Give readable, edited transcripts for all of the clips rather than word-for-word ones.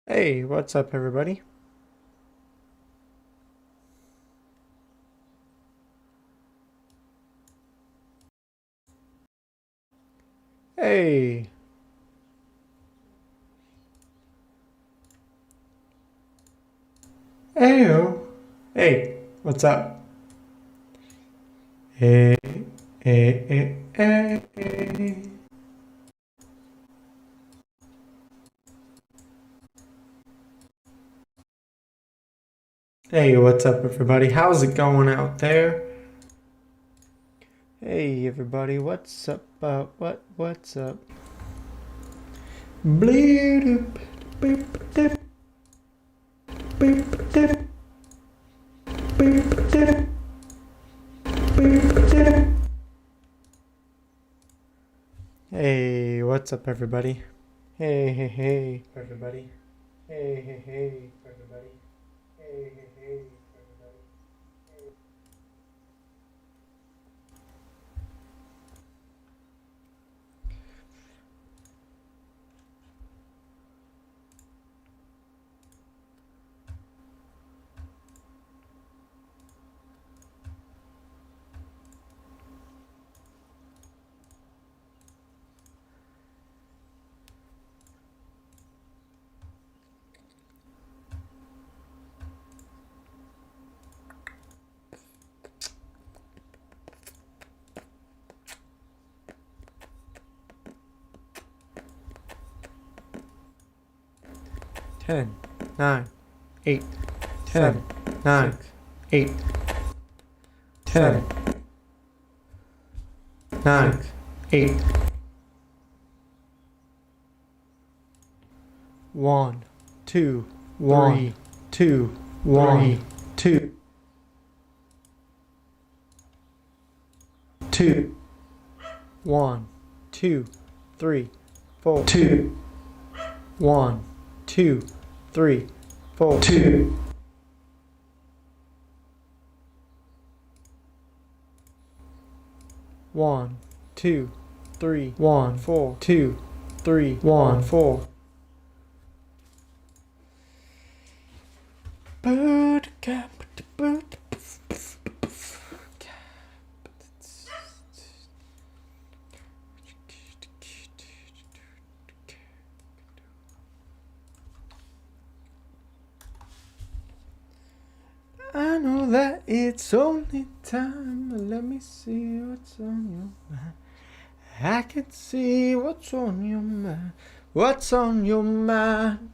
Hey, what's up, everybody? Hey. Heyo. Hey, what's up? Hey, hey, hey, hey, hey. Hey, what's up, everybody? How's it going out there? Hey, everybody, what's up? What's up? Bleep, beep, dip, beep, dip, beep, dip, beep, dip. Hey, what's up, everybody? Hey, hey, hey, everybody. Hey, hey, hey, everybody. Hey, hey, hey, everybody. 10, 9, 8, 10, 9, 8, 10, 9, 8, 1, 2, 1, 2, 1, 2, 2, 1, 2, 3, 4, 2, 1, 2, 3, 4, 2. One, two, three, 1, 4, 2, 3, 1, 4. Boot cap, boot. I know that it's only time, but let me see what's on your mind. I can see what's on your mind. What's on your mind?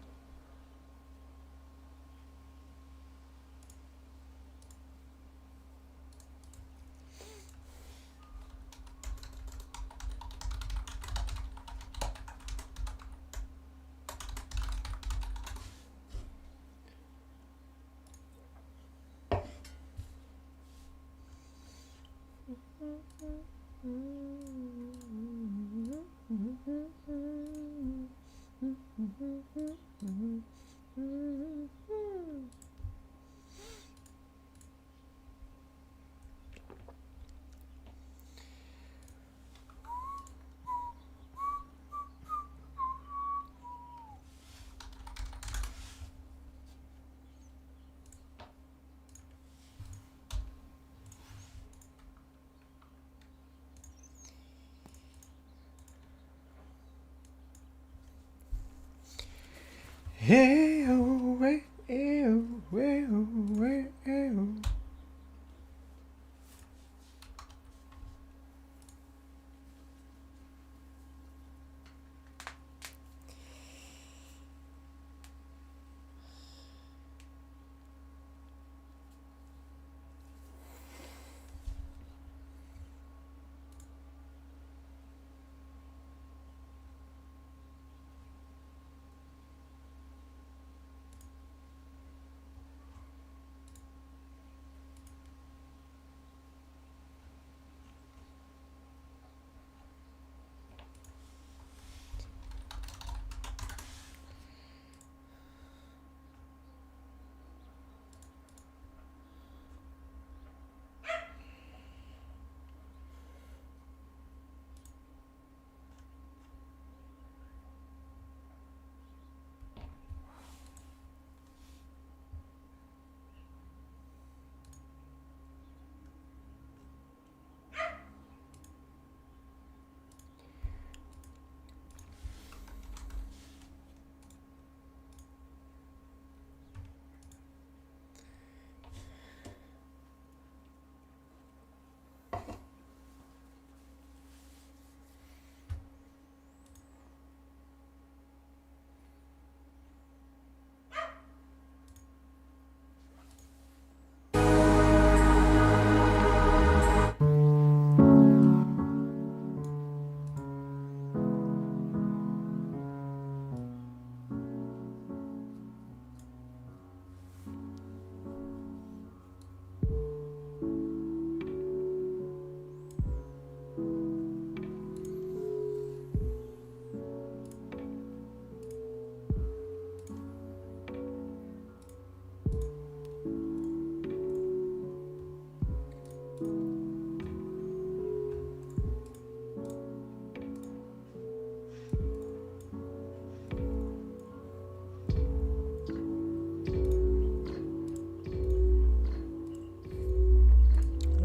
Hey, oh, hey, oh, hey, oh, hey, oh.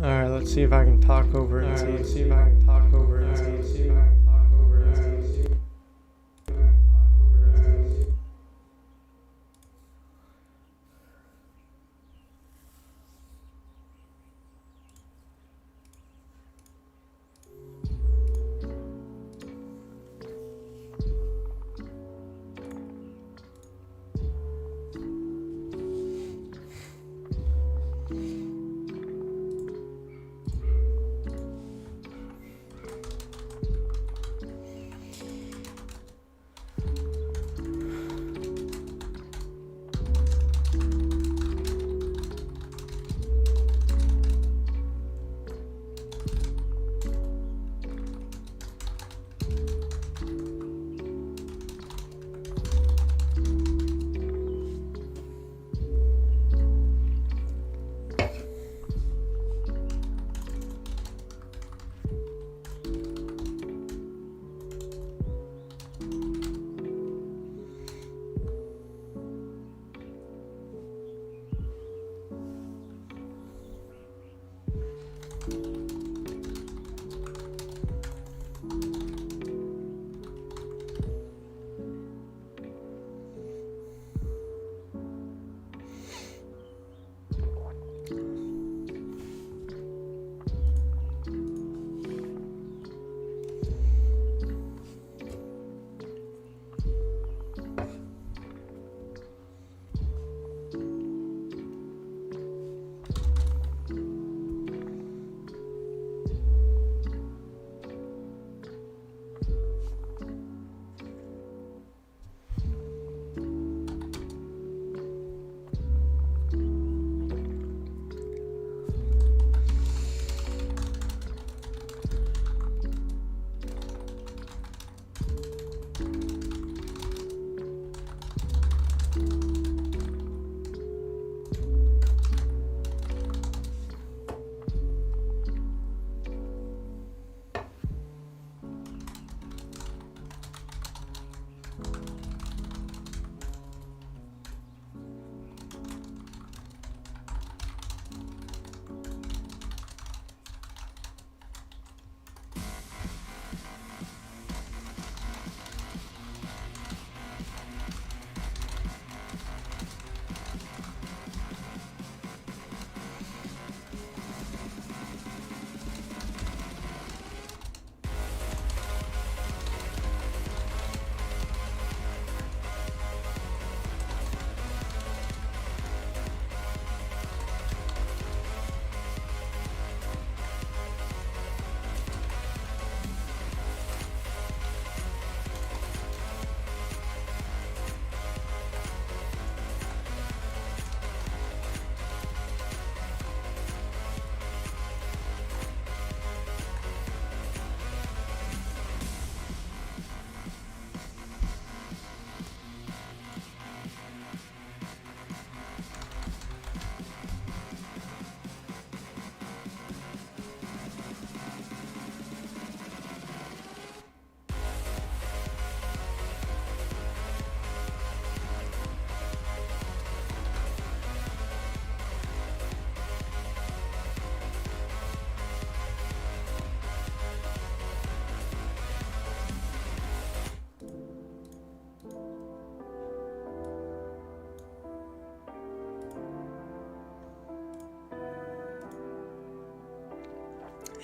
Alright, let's see if I can talk over it. See if I can talk over it. See if I can talk over it.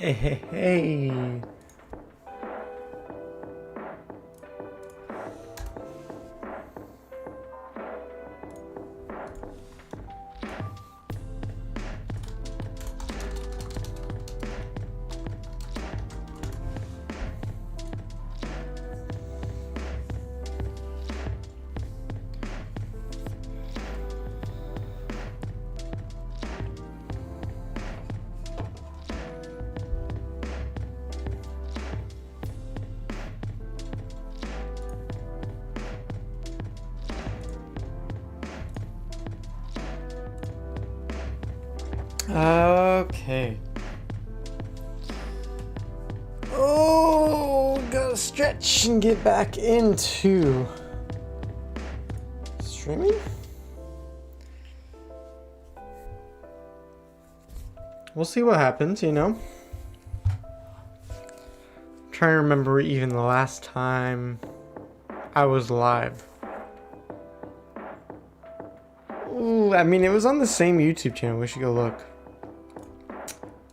Hey. Okay. Oh, gotta stretch and get back into streaming. We'll see what happens, you know. I'm trying to remember even the last time I was live. Ooh, I mean, it was on the same YouTube channel. We should go look.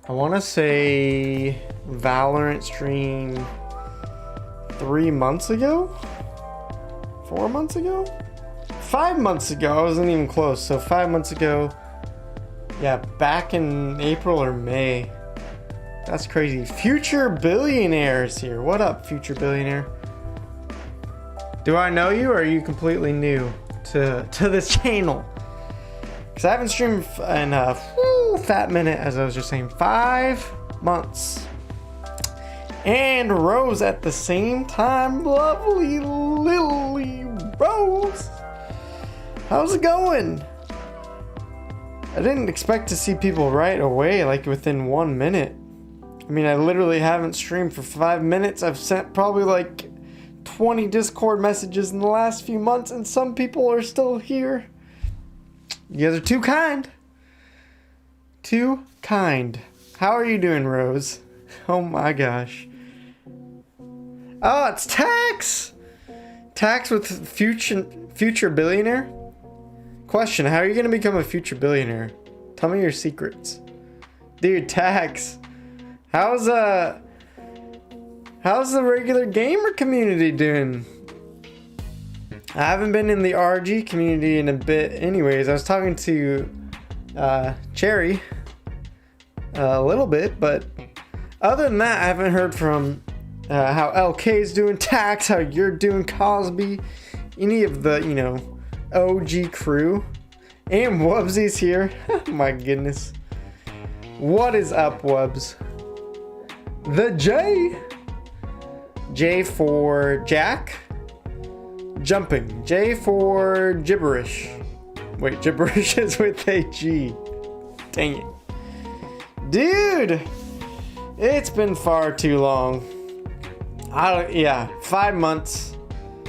I want to say Valorant stream 3 months ago? 4 months ago? 5 months ago. I wasn't even close. So 5 months ago. Yeah, back in April or May. That's crazy. Future Billionaire is here. What up, Future Billionaire? Do I know you, or are you completely new to this channel? Because I haven't streamed in a fat minute, as I was just saying. 5 months. And Rose at the same time. Lovely Lily Rose. How's it going? I didn't expect to see people right away, like within 1 minute. I mean, I literally haven't streamed for 5 minutes. I've sent probably like 20 Discord messages in the last few months, and some people are still here. You guys are too kind. Too kind. How are you doing, Rose? Oh my gosh. Oh, it's Tax! Tax with future billionaire? Question, how are you going to become a future billionaire? Tell me your secrets. Dude, Tax. How's the regular gamer community doing? I haven't been in the RG community in a bit anyways. I was talking to Cherry a little bit, but other than that, I haven't heard from how LK's doing, Tax, how you're doing, Cosby, any of the, you know, OG crew. And Wubsy's here. My goodness. What is up, Wubs? The J for Jack. Jumping. J for gibberish. Wait, gibberish is with a G. Dang it. Dude! It's been far too long. 5 months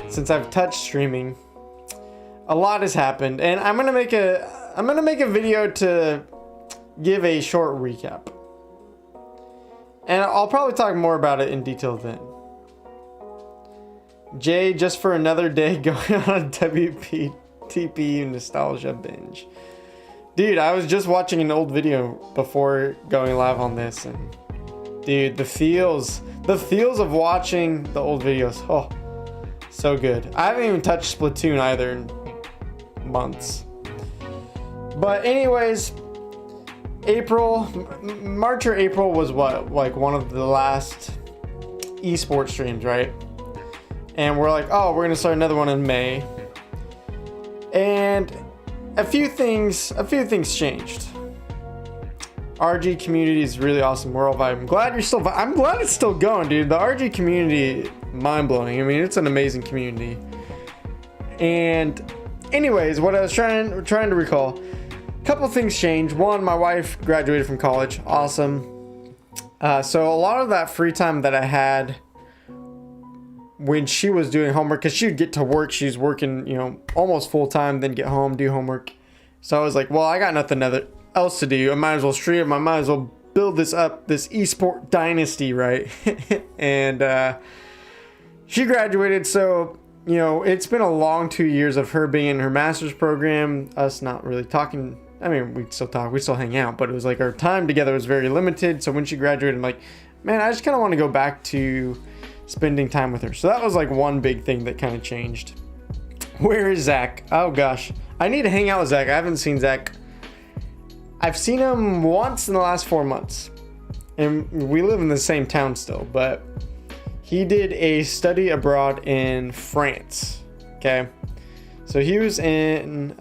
since I've touched streaming. A lot has happened, and I'm gonna make a video to give a short recap. And I'll probably talk more about it in detail then. Jay, just for another day going on a WPTP nostalgia binge. Dude, I was just watching an old video before going live on this, and dude, the feels of watching the old videos, oh, so good. I haven't even touched Splatoon either in months. But anyways, March or April was what, like one of the last esports streams, right? And we're like, oh, we're gonna start another one in May. And a few things changed. RG community is really awesome. We're all vibing. I'm glad it's still going, dude. The RG community, mind blowing. I mean, it's an amazing community. And anyways, what I was trying to recall, a couple things changed. One, my wife graduated from college. Awesome. So a lot of that free time that I had when she was doing homework, because she would get to work, she's working, you know, almost full time, then get home, do homework. So I was like, well, I got nothing else to do. I might as well stream. I might as well build this esport dynasty, right? And she graduated, so, you know, it's been a long 2 years of her being in her master's program, us not really talking I mean, we still talk, we still hang out, but it was like our time together was very limited. So when she graduated, I'm like, man, I just kind of want to go back to spending time with her. So that was like one big thing that kind of changed. Where is Zach? Oh gosh, I need to hang out with Zach. I haven't seen Zach. I've seen him once in the last 4 months, and we live in the same town still, but he did a study abroad in France. Okay, so he was in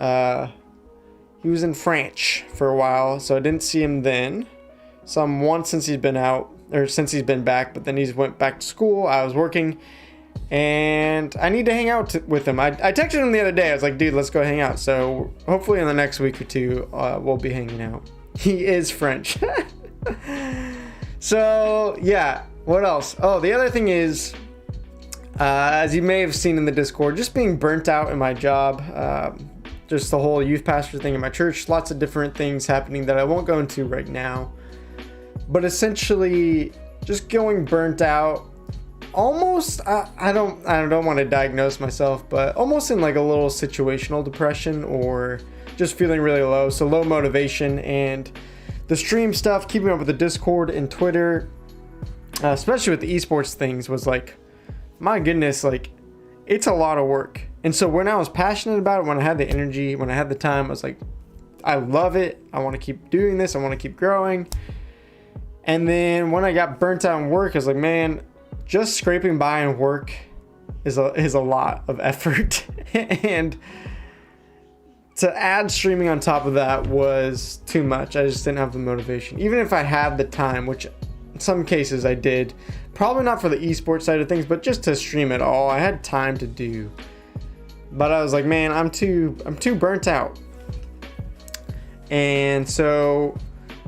France for a while, so I didn't see him then. Saw him once since he's been out, or since he's been back, but then he's went back to school. I was working, and I need to hang out with him. I texted him the other day. I was like, dude, let's go hang out. So hopefully in the next week or two, we'll be hanging out. He is French. So yeah, what else? Oh, the other thing is, as you may have seen in the Discord, just being burnt out in my job. Just the whole youth pastor thing in my church. Lots of different things happening that I won't go into right now. But essentially, just going burnt out. Almost, I don't want to diagnose myself, but almost in like a little situational depression, or just feeling really low. So low motivation, and the stream stuff, keeping up with the Discord and Twitter, especially with the esports things, was like, my goodness, like it's a lot of work. And so when I was passionate about it, when I had the energy, when I had the time, I was like, I love it. I want to keep doing this. I want to keep growing. And then when I got burnt out in work, I was like, man, just scraping by in work is a lot of effort. And to add streaming on top of that was too much. I just didn't have the motivation. Even if I had the time, which in some cases I did, probably not for the esports side of things, but just to stream it all, I had time to do. But I was like, man, I'm too burnt out. And so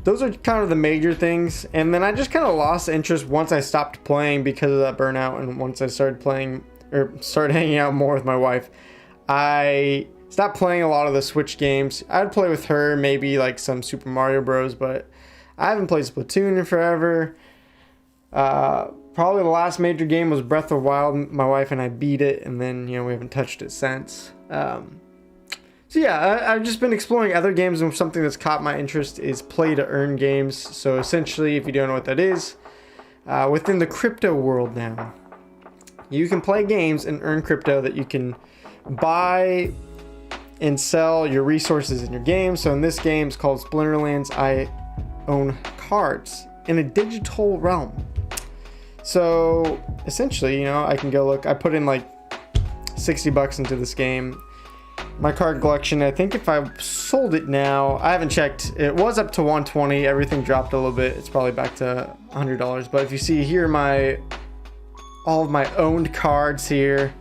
those are kind of the major things. And then I just kind of lost interest once I stopped playing because of that burnout. And once I started playing, or started hanging out more with my wife, I stopped playing a lot of the Switch games. I'd play with her, maybe like some Super Mario Bros, but I haven't played Splatoon in forever. Probably the last major game was Breath of the Wild. My wife and I beat it, and then, we haven't touched it since. So yeah, I've just been exploring other games, and something that's caught my interest is play to earn games. So essentially, if you don't know what that is, within the crypto world now, you can play games and earn crypto that you can buy and sell your resources in your game. So in this game, it's called Splinterlands. I own cards in a digital realm. So essentially, I can go look. I put in like $60 into this game. My card collection, I think if I sold it now, I haven't checked. It was up to 120. Everything dropped a little bit. It's probably back to $100. But if you see here, all of my owned cards here,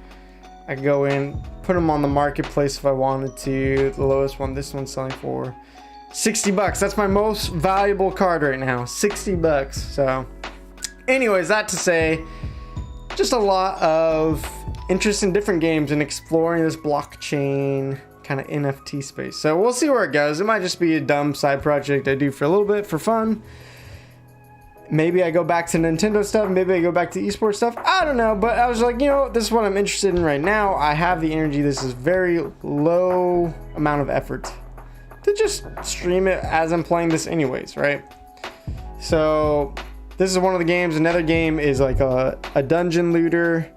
I can go in, put them on the marketplace if I wanted to. The lowest one, this one's selling for $60. That's my most valuable card right now, $60. So anyways, that to say, just a lot of interest in different games and exploring this blockchain kind of NFT space. So we'll see where it goes. It might just be a dumb side project I do for a little bit for fun. Maybe I go back to Nintendo stuff. Maybe I go back to esports stuff. I don't know. But I was like, this is what I'm interested in right now. I have the energy. This is very low amount of effort to just stream it as I'm playing this anyways, right? So this is one of the games. Another game is like a dungeon looter.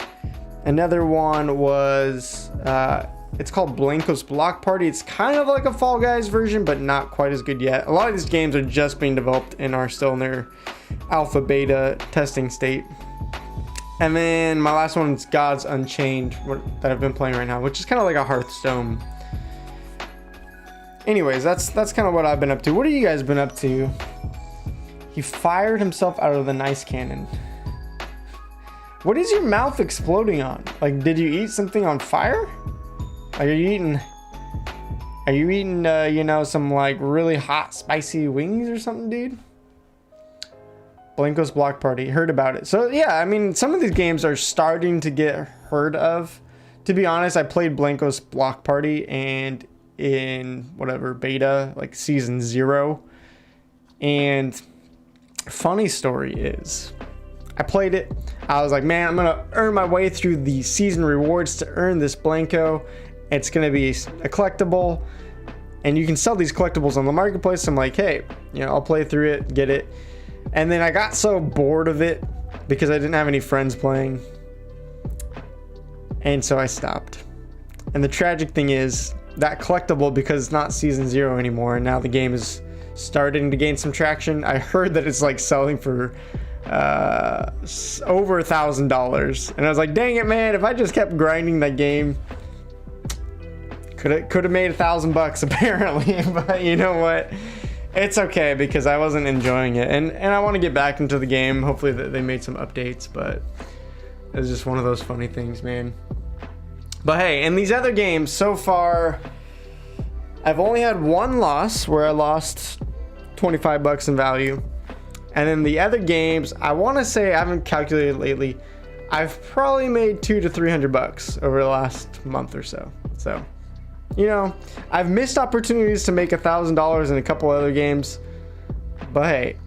Another one was, it's called Blanco's Block Party. It's kind of like a Fall Guys version, but not quite as good yet. A lot of these games are just being developed and are still in their alpha beta testing state. And then my last one is Gods Unchained, that I've been playing right now, which is kind of like a Hearthstone. Anyways, that's kind of what I've been up to. What have you guys been up to? He fired himself out of the nice cannon. What is your mouth exploding on? Like, did you eat something on fire? Are you eating, some like really hot, spicy wings or something, dude? Blanco's Block Party, heard about it. So yeah, I mean, some of these games are starting to get heard of. To be honest, I played Blanco's Block Party and in whatever beta, like season 0. And funny story is, I played it. I was like, man, I'm gonna earn my way through the season rewards to earn this Blanco. It's gonna be a collectible. and you can sell these collectibles on the marketplace. I'm like, hey, I'll play through it, get it. And then I got so bored of it because I didn't have any friends playing, and so I stopped. And the tragic thing is that collectible, because it's not season 0 anymore, and now the game is starting to gain some traction. I heard that it's like selling for over $1,000, and I was like, dang it, man, if I just kept grinding that game, could have made $1,000 apparently. But you know what, it's okay, because I wasn't enjoying it, and I want to get back into the game. Hopefully that they made some updates, but it's just one of those funny things, man. But hey, in these other games so far, I've only had one loss where I lost $25 in value. And then the other games, I want to say, I haven't calculated lately, I've probably made $200 to $300 over the last month or so. So, I've missed opportunities to make $1,000 in a couple other games. But hey,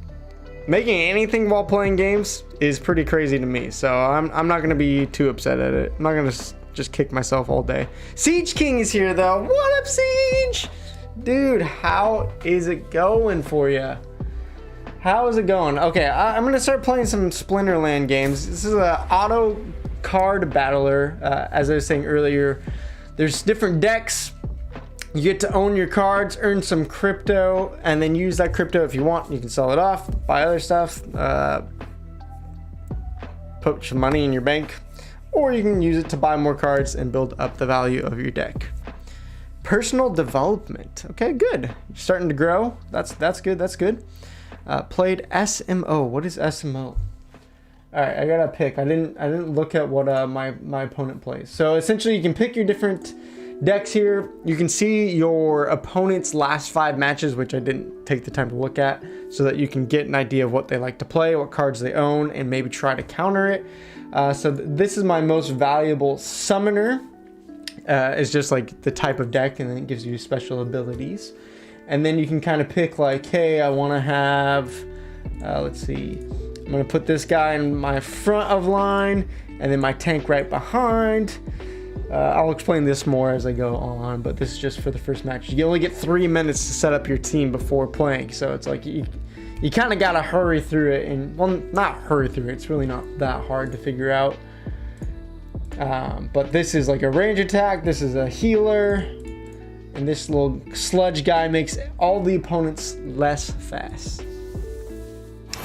making anything while playing games is pretty crazy to me. So I'm not going to be too upset at it. I'm not going to just kick myself all day. Siege King is here though. What up, Siege? Dude, how is it going for you? How is it going? Okay, I'm gonna start playing some Splinterland games. This is a auto card battler. As I was saying earlier, there's different decks. You get to own your cards, earn some crypto, and then use that crypto if you want. You can sell it off, buy other stuff, put some money in your bank, or you can use it to buy more cards and build up the value of your deck. Personal development. Okay, good. You're starting to grow. That's good. That's good. Played SMO. What is SMO? All right, I gotta pick. I didn't look at what my opponent plays. So essentially, you can pick your different decks here. You can see your opponent's last 5 matches, which I didn't take the time to look at, so that you can get an idea of what they like to play, what cards they own, and maybe try to counter it. So this is my most valuable summoner. It's just like the type of deck, and then it gives you special abilities. And then you can kind of pick like, hey, I want to have, let's see, I'm going to put this guy in my front of line, and then my tank right behind. I'll explain this more as I go on, but this is just for the first match. You only get 3 minutes to set up your team before playing, so it's like you kind of got to hurry through it. And, well, not hurry through it, it's really not that hard to figure out. But this is like a range attack, this is a healer, and this little sludge guy makes all the opponents less fast.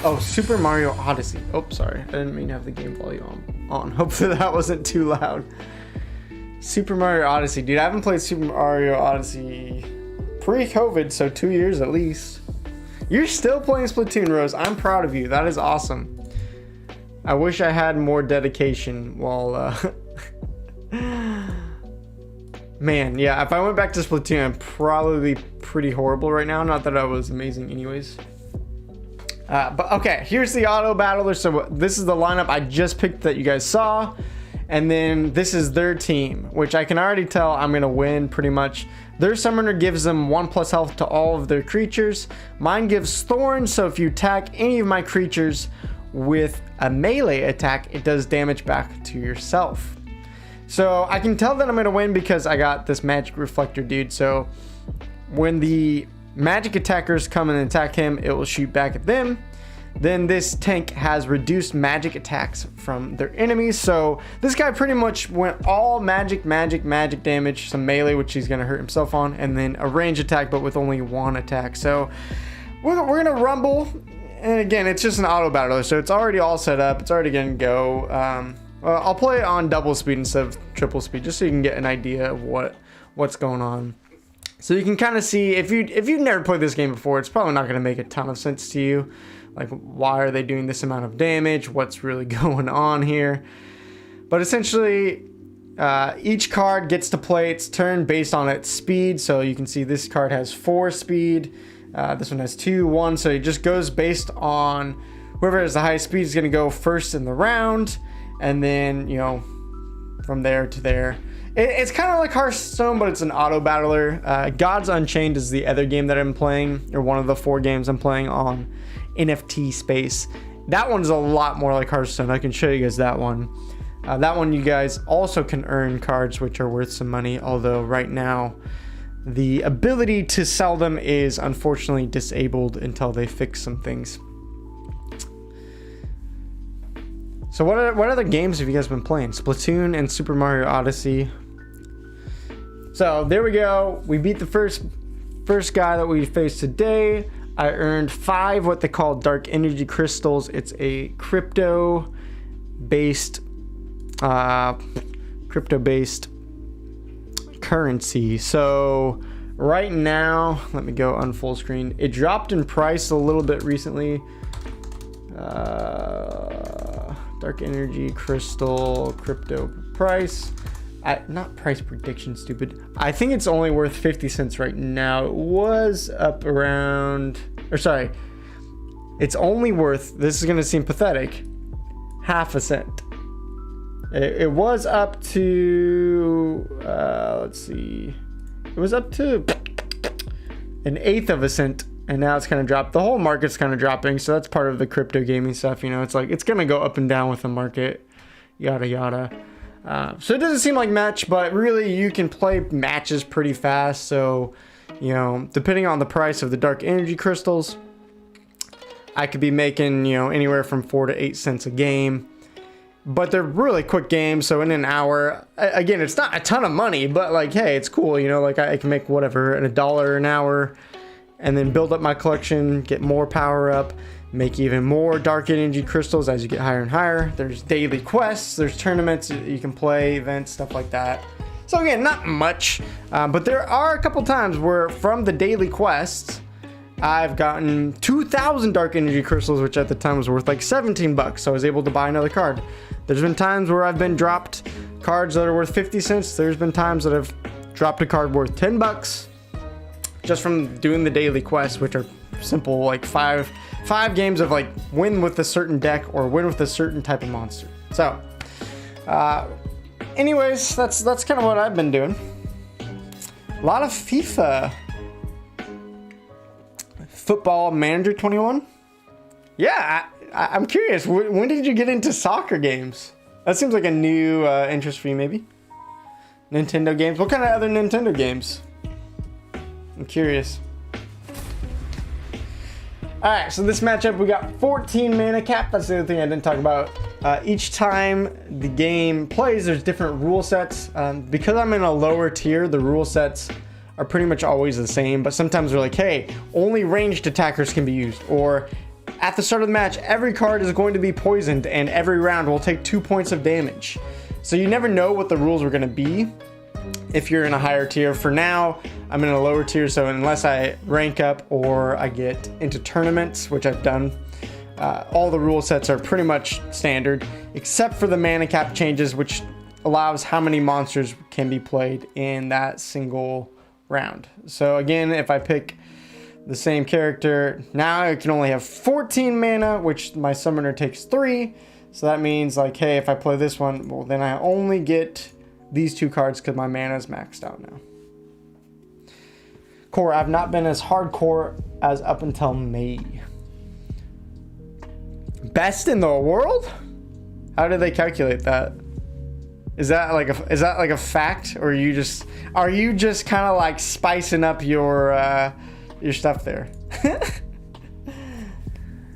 Oh, Super Mario Odyssey. Oh, sorry, I didn't mean to have the game volume on. Hopefully that wasn't too loud. Super Mario Odyssey. Dude, I haven't played Super Mario Odyssey pre-COVID, so 2 years at least. You're still playing Splatoon, Rose. I'm proud of you. That is awesome. I wish I had more dedication while... Man, yeah, if I went back to Splatoon, I'd probably be pretty horrible right now. Not that I was amazing anyways. But okay, here's the auto battler. So this is the lineup I just picked that you guys saw. And then this is their team, which I can already tell I'm going to win pretty much. Their summoner gives them 1+ health to all of their creatures. Mine gives thorns, so if you attack any of my creatures with a melee attack, it does damage back to yourself. So I can tell that I'm going to win because I got this magic reflector dude. So when the magic attackers come and attack him, it will shoot back at them. Then this tank has reduced magic attacks from their enemies. So this guy pretty much went all magic damage, some melee, which he's going to hurt himself on, and then a range attack, but with only 1 attack. So we're going to rumble. And again, it's just an auto battler, so it's already all set up. It's already going to go. I'll play it on double speed instead of triple speed, just so you can get an idea of what's going on. So you can kind of see, if you've never played this game before, it's probably not going to make a ton of sense to you. Like, why are they doing this amount of damage? What's really going on here? But essentially, each card gets to play its turn based on its speed. So you can see this card has 4 speed. This one has 2, 1. So it just goes based on whoever has the highest speed is going to go first in the round. And then, from there to there. It's kind of like Hearthstone, but it's an auto battler. Gods Unchained is the other game that I'm playing, or one of the 4 games I'm playing on NFT space. That one's a lot more like Hearthstone. I can show you guys that one. That one you guys also can earn cards which are worth some money, although right now the ability to sell them is unfortunately disabled until they fix some things. So what other games have you guys been playing? Splatoon and Super Mario Odyssey. So there we go. We beat the first guy that we faced today. I earned 5 what they call dark energy crystals. It's a crypto-based currency. So right now, let me go on full screen. It dropped in price a little bit recently. Dark energy crystal crypto price. Not price prediction, stupid. I think it's only worth 50 cents right now. It was up around, or sorry, it's only worth, this is gonna seem pathetic, half a cent. It was up to, let's see, it was up to an eighth of a cent, and now it's kind of dropped. The whole market's kind of dropping, so that's part of the crypto gaming stuff. You know, it's like, it's gonna go up and down with the market, yada yada. So it doesn't seem like much, but really you can play matches pretty fast. So, you know, depending on the price of the dark energy crystals, I could be making, you know, anywhere from 4 to 8 cents a game. But they're really quick games, so in an hour, again, it's not a ton of money, but like, hey, it's cool, you know, like I can make whatever, $1 an hour, and then build up my collection, get more power up, make even more dark energy crystals as you get higher and higher. There's daily quests, there's tournaments you can play, events, stuff like that. So again, not much, but there are a couple times where from the daily quests, I've gotten 2,000 dark energy crystals, which at the time was worth like 17 bucks. So I was able to buy another card. There's been times where I've been dropped cards that are worth 50 cents. There's been times that I've dropped a card worth 10 bucks just from doing the daily quests, which are simple, like five games of like win with a certain deck or win with a certain type of monster. So anyways, that's kind of what I've been doing. A lot of FIFA. Football Manager 21. Yeah, I'm curious, when did you get into soccer games? That seems like a new interest for you, maybe. Nintendo games. What kind of other Nintendo games? I'm curious. Alright, so this matchup, we got 14 mana cap. That's the other thing I didn't talk about. Each time the game plays, there's different rule sets. Because I'm in a lower tier, the rule sets are pretty much always the same, but sometimes they're like, hey, only ranged attackers can be used, or at the start of the match, every card is going to be poisoned and every round will take 2 points of damage. So you never know what the rules are going to be if you're in a higher tier. For now, I'm in a lower tier, so unless I rank up or I get into tournaments, which I've done, all the rule sets are pretty much standard, except for the mana cap changes, which allows how many monsters can be played in that single round. So again, if I pick the same character, now I can only have 14 mana, which my summoner takes 3. So that means like, hey, if I play this one, well, then I only get these 2 cards because my mana is maxed out now. Core, I've not been as hardcore as up until May. Best in the world? How do they calculate that? Is that like a fact, or are you just kind of like spicing up your stuff there?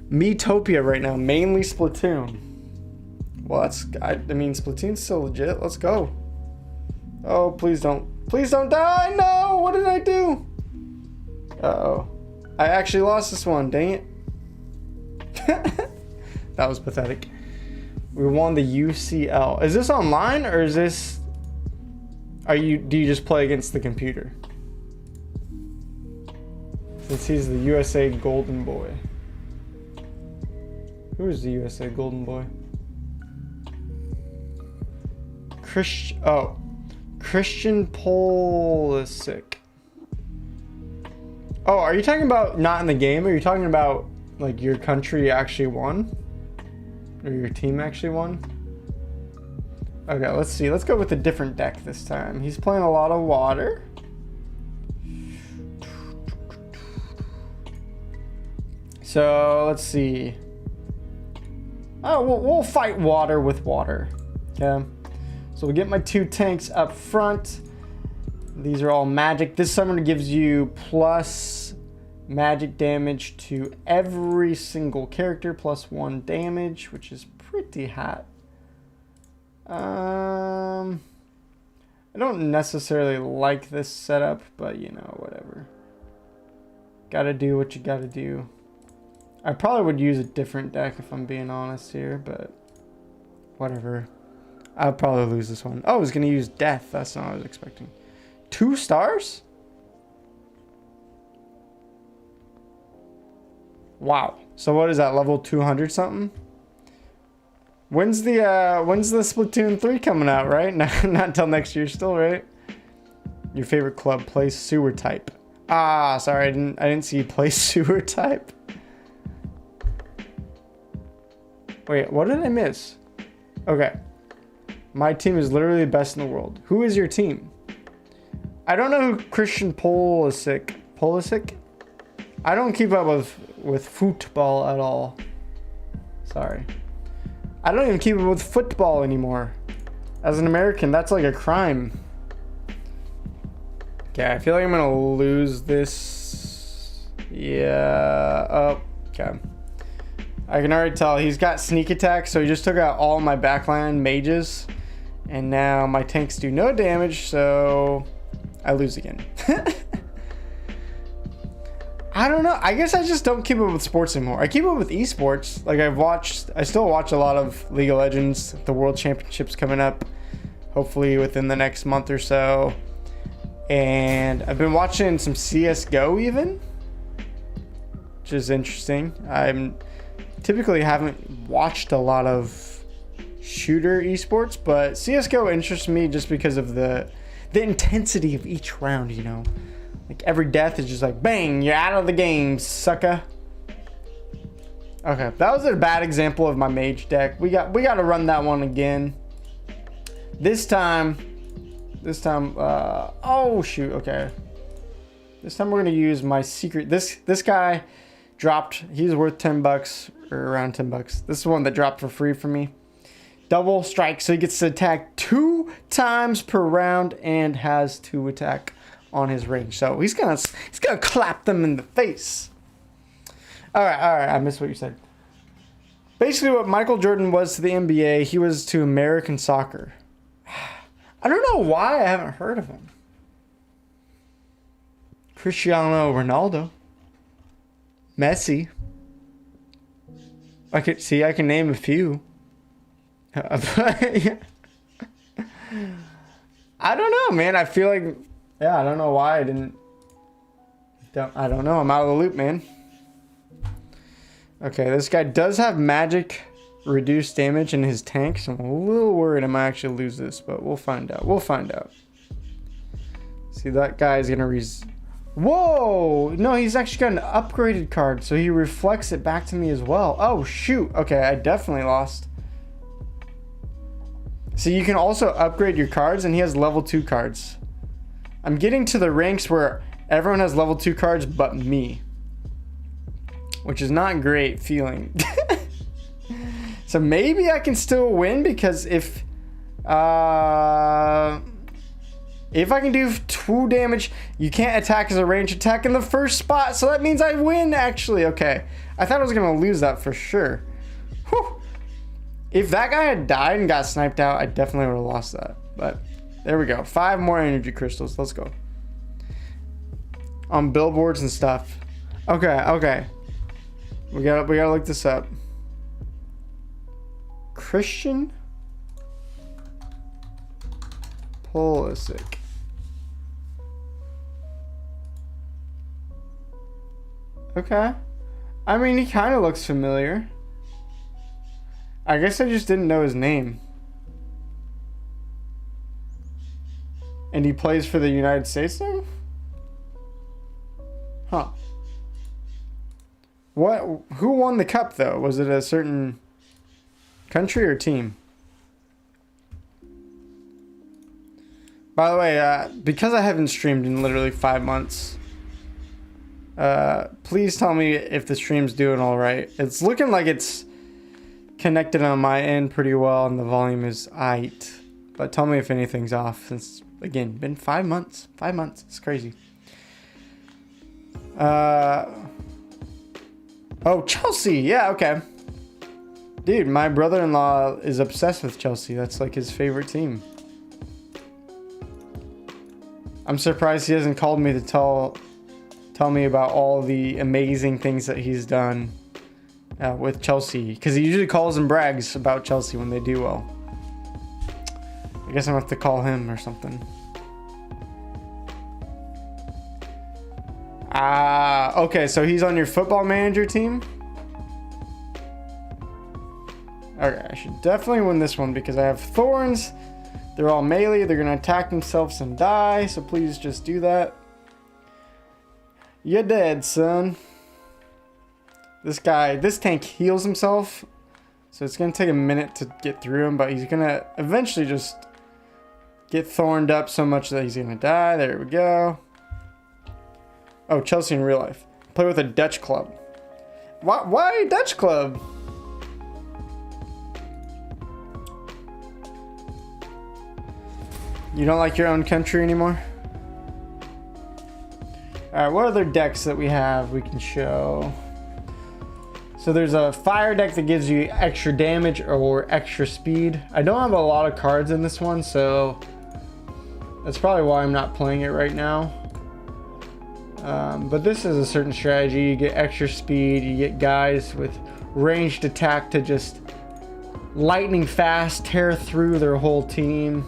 Metopia right now, mainly Splatoon. Well, I mean, Splatoon's still legit. Let's go. Oh, please don't die. No, what did I do? Uh-oh. I actually lost this one, dang it. That was pathetic. We won the UCL. Is this online, or is this... do you just play against the computer? Since he's the USA Golden Boy. Who is the USA Golden Boy? Christian Pulisic. Oh, are you talking about not in the game? Or are you talking about like your country actually won? Or your team actually won? Okay, let's see. Let's go with a different deck this time. He's playing a lot of water. So let's see. Oh, we'll fight water with water. Okay. So we get my 2 tanks up front. These are all magic. This summoner gives you plus magic damage to every single character, plus 1 damage, which is pretty hot. I don't necessarily like this setup, but you know, whatever. Gotta do what you gotta do. I probably would use a different deck if I'm being honest here, but whatever. I'll probably lose this one. Oh, I was gonna use death. That's not what I was expecting. 2 stars? Wow. So what is that, level 200 something? When's the Splatoon 3 coming out, right? Not until next year still, right? Your favorite club plays sewer type. Ah, sorry, I didn't see you play sewer type. Wait, what did I miss? Okay. My team is literally the best in the world. Who is your team? I don't know who Christian Pulisic. I don't keep up with football at all. Sorry. I don't even keep up with football anymore. As an American, that's like a crime. Okay, I feel like I'm gonna lose this. Yeah. Oh, okay. I can already tell he's got sneak attack, so he just took out all my backline mages. And now my tanks do no damage, so I lose again. I don't know. I guess I just don't keep up with sports anymore. I keep up with esports. Like I still watch a lot of League of Legends. The World Championships coming up, hopefully within the next month or so. And I've been watching some CSGO even, which is interesting. I typically haven't watched a lot of shooter esports, but CSGO interests me just because of the intensity of each round, you know. Like every death is just like, bang, you're out of the game, sucker. Okay, that was a bad example of my mage deck. We got to run that one again. This time, oh shoot, okay. This time we're gonna use my secret. This guy dropped. He's worth $10 or around $10. This is one that dropped for free for me. Double strike, so he gets to attack 2 times per round and has 2 attack on his range. So he's gonna clap them in the face. All right. I missed what you said. Basically, what Michael Jordan was to the NBA, he was to American soccer. I don't know why I haven't heard of him. Cristiano Ronaldo, Messi. I can name a few. I don't know, man. I feel like, I don't know why I didn't. I don't know. I'm out of the loop, man. Okay, this guy does have magic reduced damage in his tank, so I'm a little worried I might actually lose this, but we'll find out. See, that guy's gonna whoa! No, he's actually got an upgraded card, so he reflects it back to me as well. Oh, shoot. Okay, I definitely lost. So you can also upgrade your cards, and he has level 2 cards. I'm getting to the ranks where everyone has level 2 cards but me, which is not great feeling. So maybe I can still win, because if I can do 2 damage, you can't attack as a range attack in the first spot, so that means I win, actually. Okay, I thought I was gonna lose that for sure. Whew. If that guy had died and got sniped out, I definitely would have lost that. But there we go. 5 more energy crystals. Let's go. On billboards and stuff. Okay. We gotta look this up. Christian Pulisic. Okay. I mean, he kind of looks familiar. I guess I just didn't know his name. And he plays for the United States now? Huh. Who won the cup, though? Was it a certain country or team? By the way, because I haven't streamed in literally 5 months, please tell me if the stream's doing all right. It's looking like it's connected on my end pretty well, and the volume is aight. But tell me if anything's off, since again, been 5 months. 5 months. It's crazy. Oh, Chelsea. Yeah, okay. Dude, my brother-in-law is obsessed with Chelsea. That's like his favorite team. I'm surprised he hasn't called me to tell me about all the amazing things that he's done with Chelsea. Because he usually calls and brags about Chelsea when they do well. I guess I'm going to have to call him or something. Okay, so he's on your football manager team? Okay, I should definitely win this one because I have thorns. They're all melee. They're going to attack themselves and die. So please just do that. You're dead, son. This tank heals himself. So it's going to take a minute to get through him. But he's going to eventually just get thorned up so much that he's going to die. There we go. Oh, Chelsea in real life. Play with a Dutch club. Why Dutch club? You don't like your own country anymore? Alright, what other decks that we have we can show? So there's a fire deck that gives you extra damage or extra speed. I don't have a lot of cards in this one, so that's probably why I'm not playing it right now. But this is a certain strategy. You get extra speed, you get guys with ranged attack to just lightning fast tear through their whole team.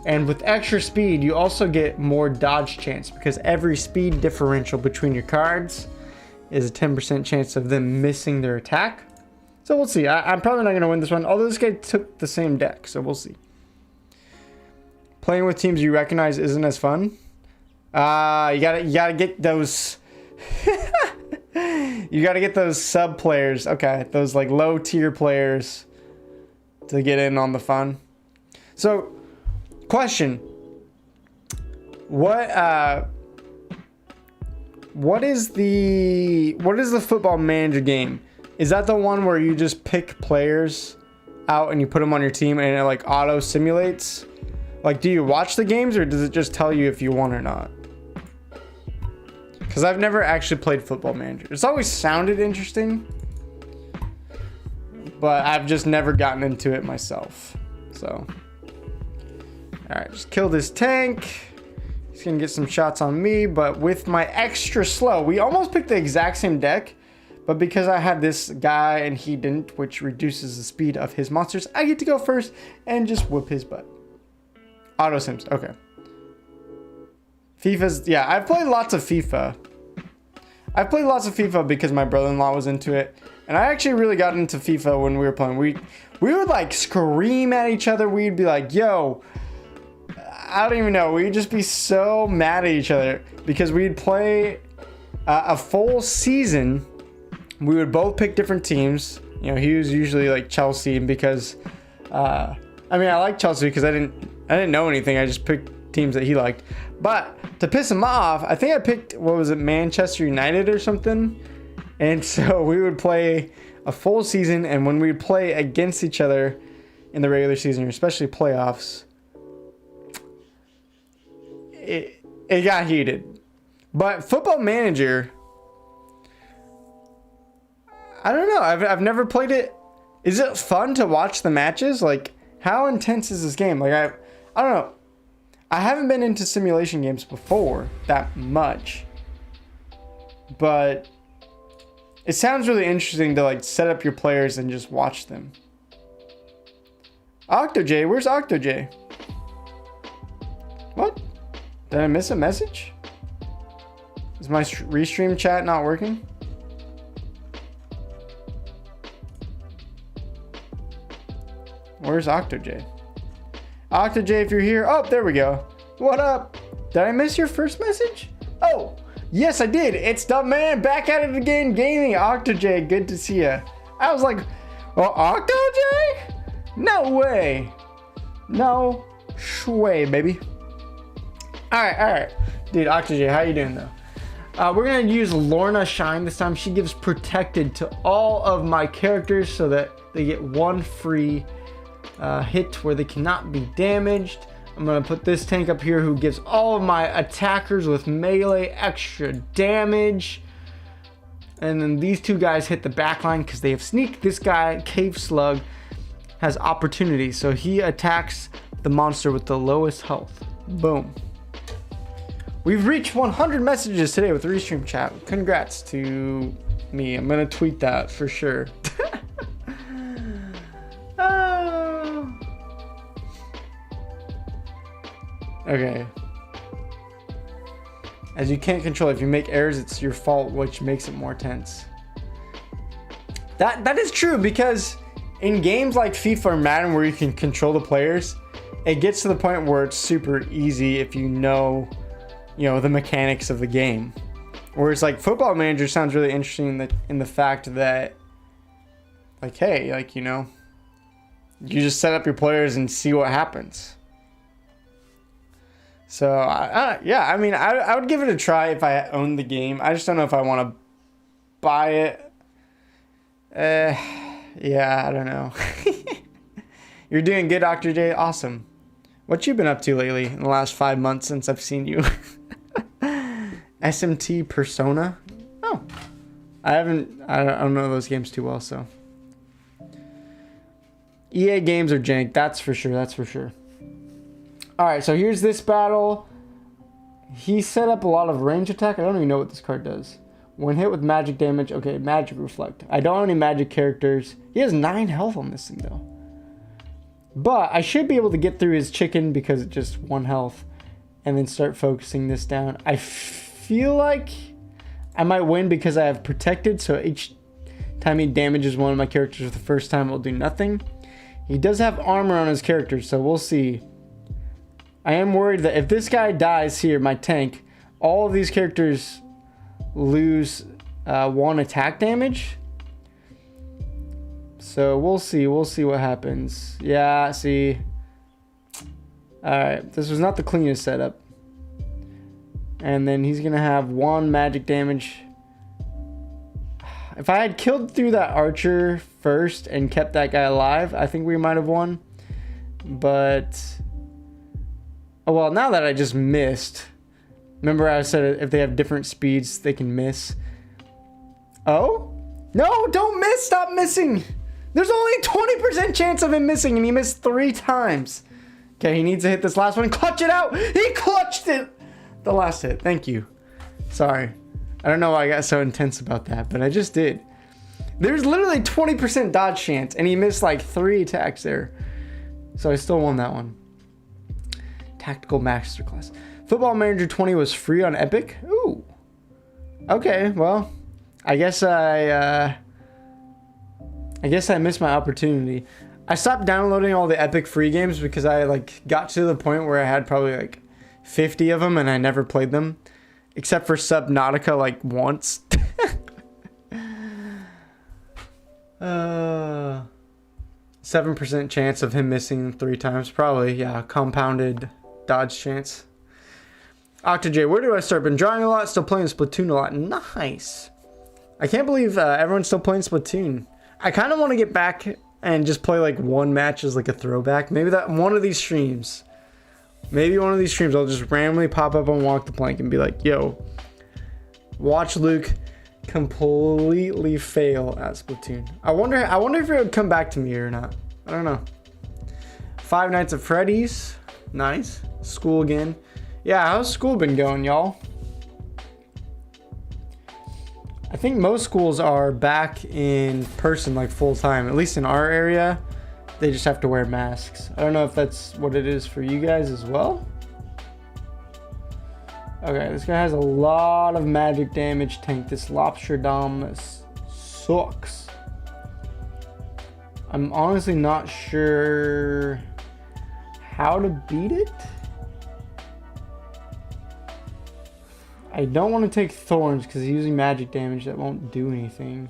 And with extra speed, you also get more dodge chance because every speed differential between your cards is a 10% chance of them missing their attack. So we'll see. I'm probably not going to win this one, although this guy took the same deck, so we'll see. Playing with teams you recognize isn't as fun. You gotta get those. You gotta get those sub players. Okay, those like low tier players to get in on the fun. So. Question. What is the football manager game? Is that the one where you just pick players out and you put them on your team and it like auto simulates? Like, do you watch the games or does it just tell you if you won or not? Because I've never actually played football manager. It's always sounded interesting, but I've just never gotten into it myself. So. Alright, just kill this tank. He's going to get some shots on me, but with my extra slow, we almost picked the exact same deck, but because I had this guy and he didn't, which reduces the speed of his monsters, I get to go first and just whoop his butt. Auto sims, okay. FIFA's, yeah, I've played lots of FIFA. I've played lots of FIFA because my brother-in-law was into it, and I actually really got into FIFA when we were playing. We would like scream at each other. We'd be like, yo, I don't even know. We'd just be so mad at each other because we'd play a full season. We would both pick different teams. You know, he was usually like Chelsea, and because I mean, I like Chelsea because I didn't know anything. I just picked teams that he liked. But to piss him off, I think I picked, what was it, Manchester United or something. And so we would play a full season, and when we would play against each other in the regular season, especially playoffs, it got heated. But Football Manager, I don't know. I've never played it. Is it fun to watch the matches? Like, how intense is this game? Like, I don't know. I haven't been into simulation games before that much, but it sounds really interesting to like set up your players and just watch them. OctoJ, where's OctoJ? What? Did I miss a message? Is my restream chat not working? Where's OctoJ? OctoJ, if you're here. Oh, there we go. What up? Did I miss your first message? Oh, yes, I did. It's the man back at it again, gaming. OctoJ, good to see you. I was like, well, OctoJ? No way. No way, baby. All right. Dude, OctoJ, how you doing, though? We're going to use Lorna Shine this time. She gives protected to all of my characters so that they get one free hit where they cannot be damaged. I'm going to put this tank up here who gives all of my attackers with melee extra damage. And then these two guys hit the back line because they have sneak. This guy, Cave Slug, has opportunity. So he attacks the monster with the lowest health. Boom. We've reached 100 messages today with Restream Chat. Congrats to me. I'm going to tweet that for sure. Okay. As you can't control it. If you make errors, it's your fault, which makes it more tense. That is true, because in games like FIFA or Madden where you can control the players, it gets to the point where it's super easy if you know the mechanics of the game. Whereas like Football Manager sounds really interesting in the fact that like, hey, like, you just set up your players and see what happens. So, yeah, I mean, I would give it a try if I owned the game. I just don't know if I want to buy it. Yeah, I don't know. You're doing good, Dr. J. Awesome. What you been up to lately in the last 5 months since I've seen you? SMT Persona? Oh, I don't know those games too well, so. EA games are jank, that's for sure. Alright, so here's this battle. He set up a lot of range attack. I don't even know what this card does. When hit with magic damage, okay, magic reflect. I don't have any magic characters. He has 9 health on this thing though. But I should be able to get through his chicken because it's just 1 health. And then start focusing this down. I feel like I might win because I have protected. So each time he damages one of my characters for the first time, it'll do nothing. He does have armor on his characters, so we'll see. I am worried that if this guy dies here, my tank, all of these characters lose 1 attack damage. So we'll see what happens. Yeah, see. Alright, this was not the cleanest setup. And then he's gonna have 1 magic damage. If I had killed through that archer first and kept that guy alive, I think we might have won. But oh well, now that I just missed. Remember I said if they have different speeds, they can miss. Oh? No, don't miss! Stop missing! There's only a 20% chance of him missing, and he missed 3 times. Okay, he needs to hit this last one. Clutch it out! He clutched it! The last hit. Thank you. Sorry. I don't know why I got so intense about that, but I just did. There's literally 20% dodge chance, and he missed like 3 attacks there. So I still won that one. Tactical Masterclass. Football Manager 20 was free on Epic. Ooh. Okay, well, I guess I missed my opportunity. I stopped downloading all the Epic free games because I like got to the point where I had probably like 50 of them and I never played them, except for Subnautica like once. 7% chance of him missing 3 times, probably. Yeah, compounded dodge chance. OctaJ, where do I start? Been drawing a lot, still playing Splatoon a lot. Nice. I can't believe everyone's still playing Splatoon. I kind of want to get back and just play like 1 match as like a throwback. Maybe that one of these streams. Maybe one of these streams I'll just randomly pop up on Walk the Plank and be like, yo, watch Luke completely fail at Splatoon. I wonder if it would come back to me or not. I don't know. 5 Nights at Freddy's. Nice. School again. Yeah, how's school been going, y'all? I think most schools are back in person like full time. At least in our area, they just have to wear masks. I don't know if that's what it is for you guys as well. Okay, this guy has a lot of magic damage tank. This Lobsterdom sucks. I'm honestly not sure how to beat it. I don't want to take thorns because he's using magic damage that won't do anything.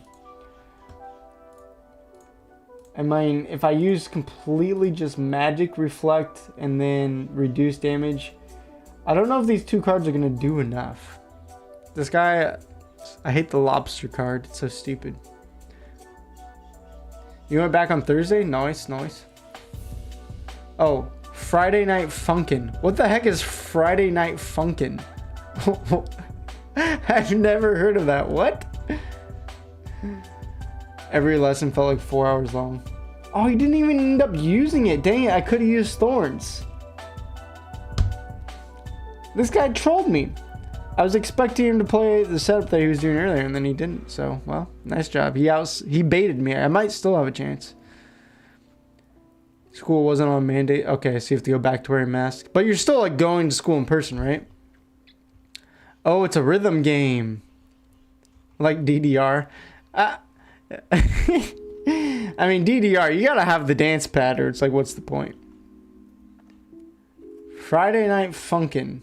I mean, if I use completely just magic reflect and then reduce damage, I don't know if these 2 cards are going to do enough. This guy, I hate the lobster card. It's so stupid. You went back on Thursday? Nice, nice. Oh, Friday Night Funkin'. What the heck is Friday Night Funkin'? I've never heard of that. What? Every lesson felt like 4 hours long. Oh, he didn't even end up using it. Dang it, I could have used thorns. This guy trolled me. I was expecting him to play the setup that he was doing earlier, and then he didn't. So, well, nice job. He baited me. I might still have a chance. School wasn't on mandate. Okay, so you have to go back to wearing a mask. But you're still like going to school in person, right? Oh, it's a rhythm game. Like DDR. I mean, DDR, you gotta have the dance pad or it's like, what's the point? Friday Night Funkin'.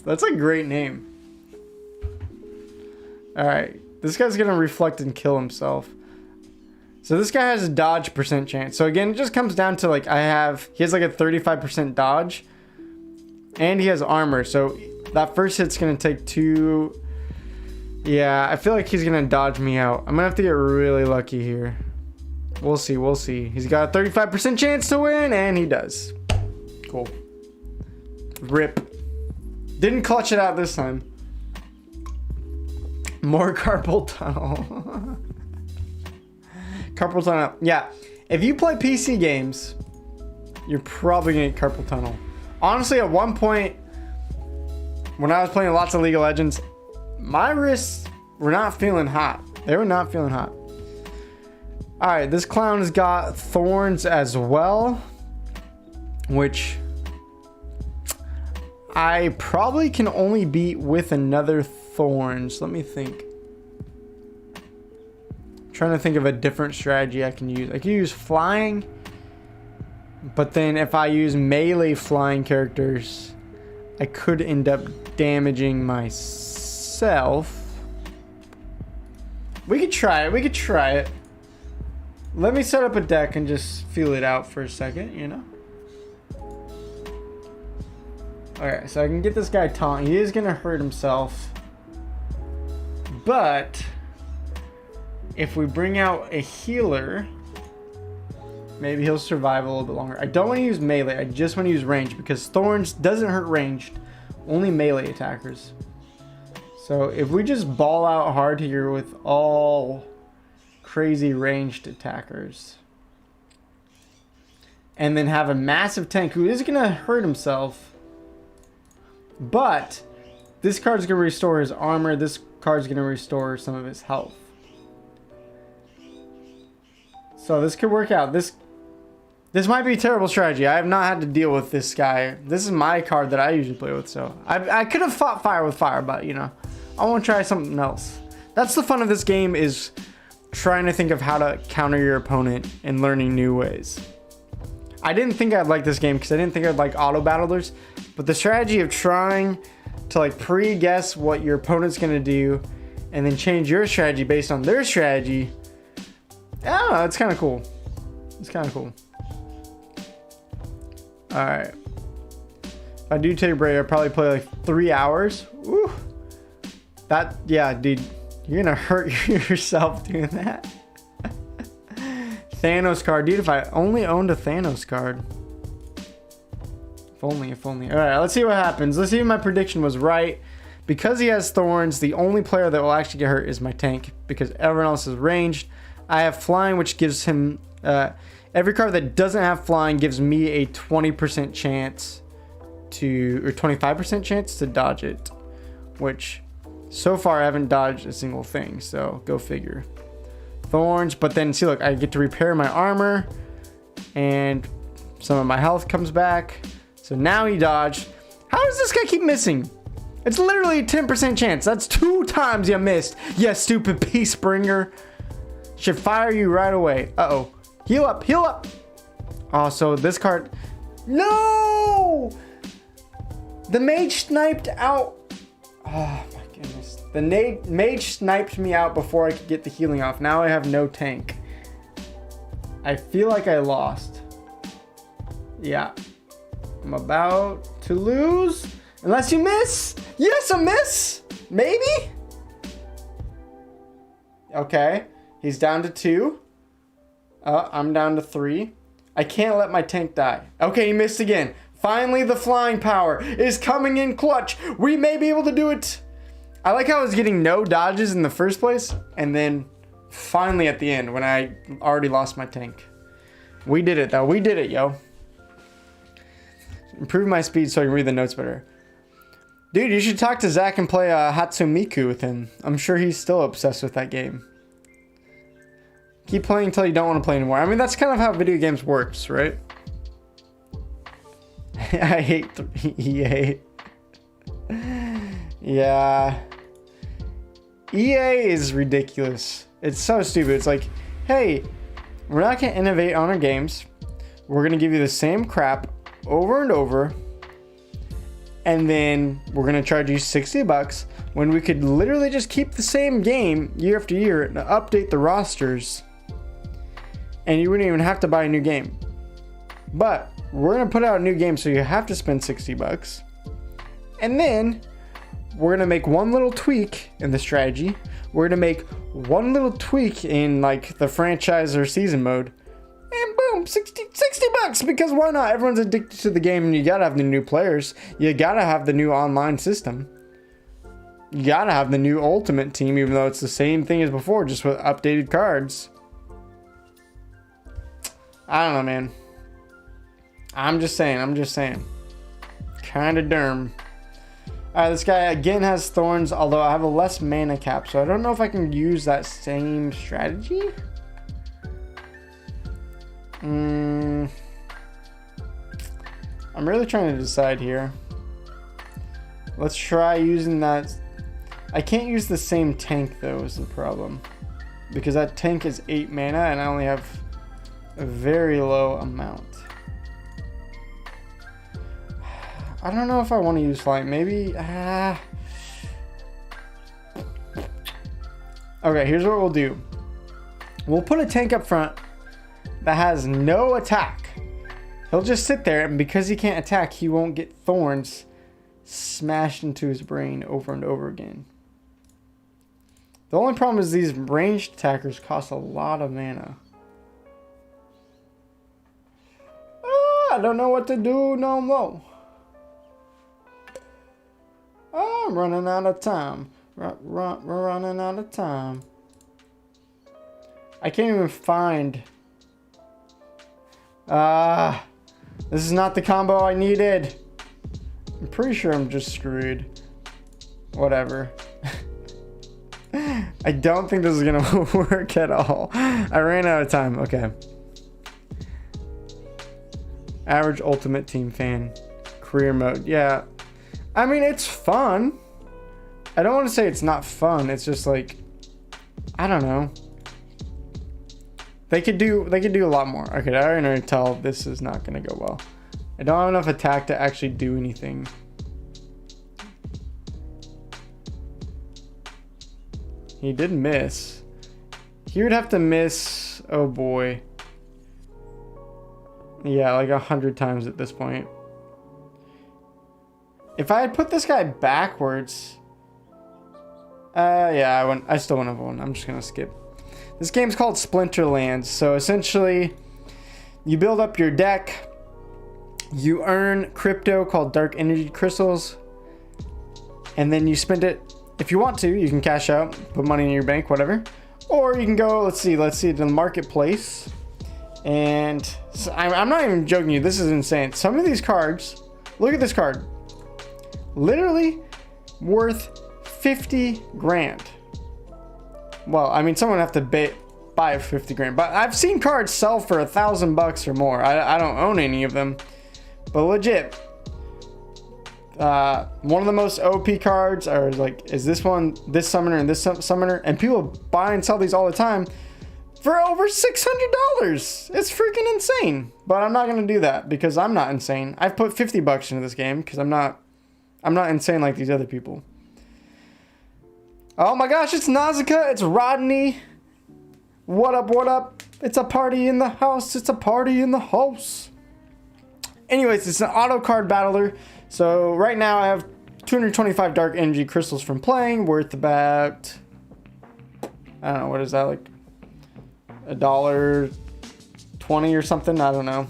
That's a great name. Alright, this guy's gonna reflect and kill himself. So this guy has a dodge percent chance. So again, it just comes down to like, he has like a 35% dodge. And he has armor, so that first hit's gonna take 2. Yeah, I feel like he's gonna dodge me out. I'm gonna have to get really lucky here. We'll see, we'll see. He's got a 35% chance to win, and he does. Cool. Rip. Didn't clutch it out this time. More carpal tunnel. Carpal tunnel. Yeah, if you play PC games, you're probably gonna get carpal tunnel. Honestly, at one point, when I was playing lots of League of Legends, my wrists were not feeling hot. They were not feeling hot. Alright, this clown has got thorns as well, which I probably can only beat with another thorns. Let me think. I'm trying to think of a different strategy I can use. I can use flying, but then if I use melee flying characters, I could end up damaging myself. We could try it. We could try it. Let me set up a deck and just feel it out for a second, you know? Alright, so I can get this guy taunt. He is going to hurt himself. But if we bring out a healer, maybe he'll survive a little bit longer. I don't want to use melee. I just want to use range because Thorns doesn't hurt ranged. Only melee attackers. So if we just ball out hard here with all crazy ranged attackers, and then have a massive tank who is going to hurt himself, but this card's going to restore his armor. This card's going to restore some of his health. So this could work out. This might be a terrible strategy. I have not had to deal with this guy. This is my card that I usually play with. So I could have fought fire with fire, but you know, I want to try something else. That's the fun of this game, is trying to think of how to counter your opponent and learning new ways. I didn't think I'd like this game because I didn't think I'd like auto battlers, but the strategy of trying to like pre-guess what your opponent's going to do and then change your strategy based on their strategy, I don't know, it's kind of cool. It's kind of cool. Alright. If I do take a break, I'll probably play like 3 hours. Woo! That, yeah, dude, you're going to hurt yourself doing that. Thanos card. Dude, if I only owned a Thanos card. If only. Alright, let's see what happens. Let's see if my prediction was right. Because he has thorns, the only player that will actually get hurt is my tank, because everyone else is ranged. I have flying, which gives him... every card that doesn't have flying gives me a 20% chance to... or 25% chance to dodge it. Which, so far, I haven't dodged a single thing. So, go figure. Thorns, but then see, look, I get to repair my armor and some of my health comes back. So now he dodged. How does this guy keep missing? It's literally a 10% chance. That's 2 times you missed. You stupid peace bringer. Should fire you right away. Uh-oh. Heal up, heal up. Oh, so this card. No! The mage sniped out. Oh my goodness. The mage sniped me out before I could get the healing off. Now I have no tank. I feel like I lost. Yeah. I'm about to lose. Unless you miss. Yes, a miss. Maybe? Okay. He's down to 2. I'm down to 3. I can't let my tank die. Okay, he missed again. Finally, the flying power is coming in clutch. We may be able to do it. I like how I was getting no dodges in the first place, and then finally at the end when I already lost my tank. We did it though. We did it, yo. Improve my speed so I can read the notes better. Dude, you should talk to Zach and play Hatsumiku with him. I'm sure he's still obsessed with that game. Keep playing until you don't want to play anymore. I mean, that's kind of how video games works, right? I hate EA. Yeah. EA is ridiculous. It's so stupid. It's like, hey, we're not going to innovate on our games. We're going to give you the same crap over and over. And then we're going to charge you $60 when we could literally just keep the same game year after year and update the rosters. And you wouldn't even have to buy a new game. But we're going to put out a new game, so you have to spend $60. And then we're going to make one little tweak in the strategy. We're going to make one little tweak in like the franchise or season mode. And boom, $60 because why not? Everyone's addicted to the game and you got to have the new players. You got to have the new online system. You got to have the new Ultimate Team, even though it's the same thing as before, just with updated cards. I don't know, man. I'm just saying. Kind of derm. Alright, this guy again has thorns, although I have a less mana cap, so I don't know if I can use that same strategy. I'm really trying to decide here. Let's try using that. I can't use the same tank though, is the problem. Because that tank is 8 mana and I only have a very low amount. I don't know if I want to use flight. Maybe. Okay, here's what we'll do. We'll put a tank up front that has no attack. He'll just sit there, and because he can't attack, he won't get thorns smashed into his brain over and over again. The only problem is these ranged attackers cost a lot of mana. I don't know what to do no more. I'm running out of time. We're running out of time. I can't even find. This is not the combo I needed. I'm pretty sure I'm just screwed. Whatever. I don't think this is gonna work at all. I ran out of time. Okay. Average Ultimate Team fan. Career mode. Yeah. I mean, it's fun. I don't want to say it's not fun. It's just like, I don't know. They could do a lot more. Okay, I already tell this is not going to go well. I don't have enough attack to actually do anything. He did miss. He would have to miss, oh boy. Yeah, like 100 times at this point. If I had put this guy backwards, yeah, I still wouldn't have won. I'm just gonna skip. This game's called Splinterlands. So essentially, you build up your deck. You earn crypto called dark energy crystals, and then you spend it. If you want to, you can cash out, put money in your bank, whatever, or you can go. Let's see to the marketplace. And so I'm not even joking you. This is insane. Some of these cards. Look at this card. Literally worth 50 grand. Well, I mean, someone would have to buy 50 grand, but I've seen cards sell for $1,000 or more. I don't own any of them, but legit, one of the most OP cards are like, is this one, this summoner and this summoner, and people buy and sell these all the time for over $600. It's freaking insane, but I'm not going to do that because I'm not insane. I've put $50 into this game because I'm not insane like these other people. Oh my gosh, it's Nausicaa, it's Rodney. What up, what up? It's a party in the house, it's a party in the house. Anyways, it's an auto card battler. So right now I have 225 dark energy crystals from playing, worth about, I don't know, what is that, like $1.20 20 or something. I don't know.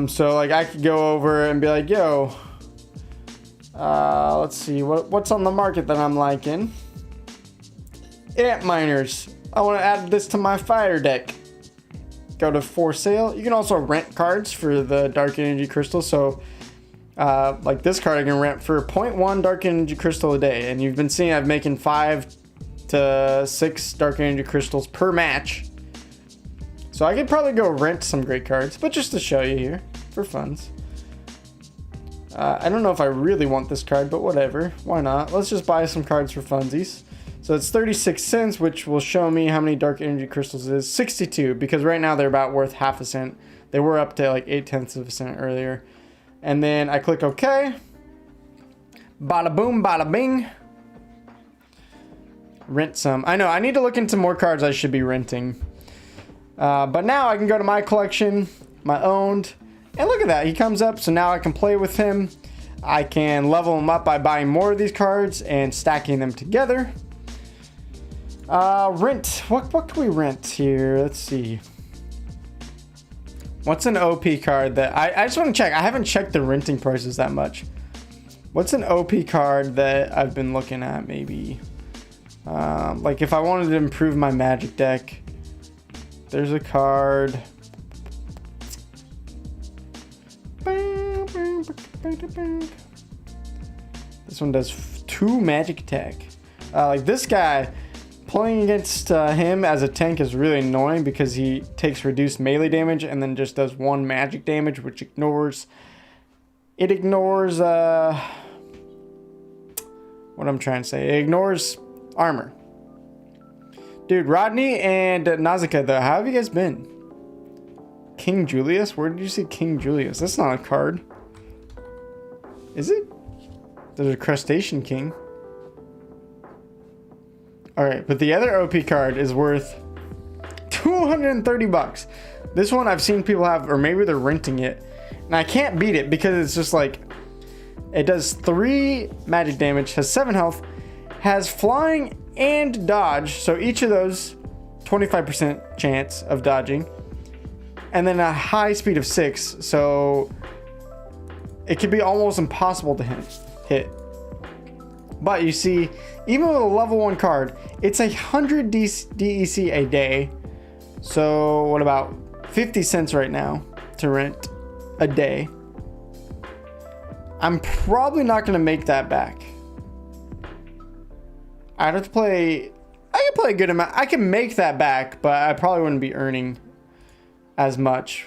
So like I could go over and be like, yo, let's see what's on the market that I'm liking. Ant miners. I want to add this to my fire deck. Go to for sale. You can also rent cards for the dark energy crystal. So like this card I can rent for 0.1 dark energy crystal a day. And you've been seeing I've making 5 to 6 dark energy crystals per match. So I could probably go rent some great cards, but just to show you here for funs. I don't know if I really want this card, but whatever. Why not? Let's just buy some cards for funsies. So it's 36 cents, which will show me how many dark energy crystals it is. 62, because right now they're about worth half a cent. They were up to like 0.8 of a cent earlier. And then I click OK. Bada boom, bada bing. Rent some. I know, I need to look into more cards I should be renting. But now I can go to my collection, my owned, and look at that. He comes up, so now I can play with him. I can level him up by buying more of these cards and stacking them together. Rent. What can we rent here? Let's see. What's an OP card that... I just want to check. I haven't checked the renting prices that much. What's an OP card that I've been looking at, maybe? Like if I wanted to improve my magic deck... There's a card. This one does 2 magic attack. Like this guy, playing against him as a tank is really annoying because he takes reduced melee damage and then just does 1 magic damage, which ignores... It ignores... what I'm trying to say. It ignores armor. Dude, Rodney and Nausicaa, though, how have you guys been? King Julius? Where did you see King Julius? That's not a card. Is it? There's a Crustacean King. Alright, but the other OP card is worth 230 bucks. This one I've seen people have, or maybe they're renting it. And I can't beat it because it's just like... It does 3 magic damage, has 7 health, has flying and dodge, so each of those 25% chance of dodging, and then a high speed of 6, so it could be almost impossible to hit. But you see, even with a level 1 card, it's 100 DEC a day, so what about 50 cents right now to rent a day? I'm probably not going to make that back. I'd have to play... I can play a good amount. I can make that back, but I probably wouldn't be earning as much.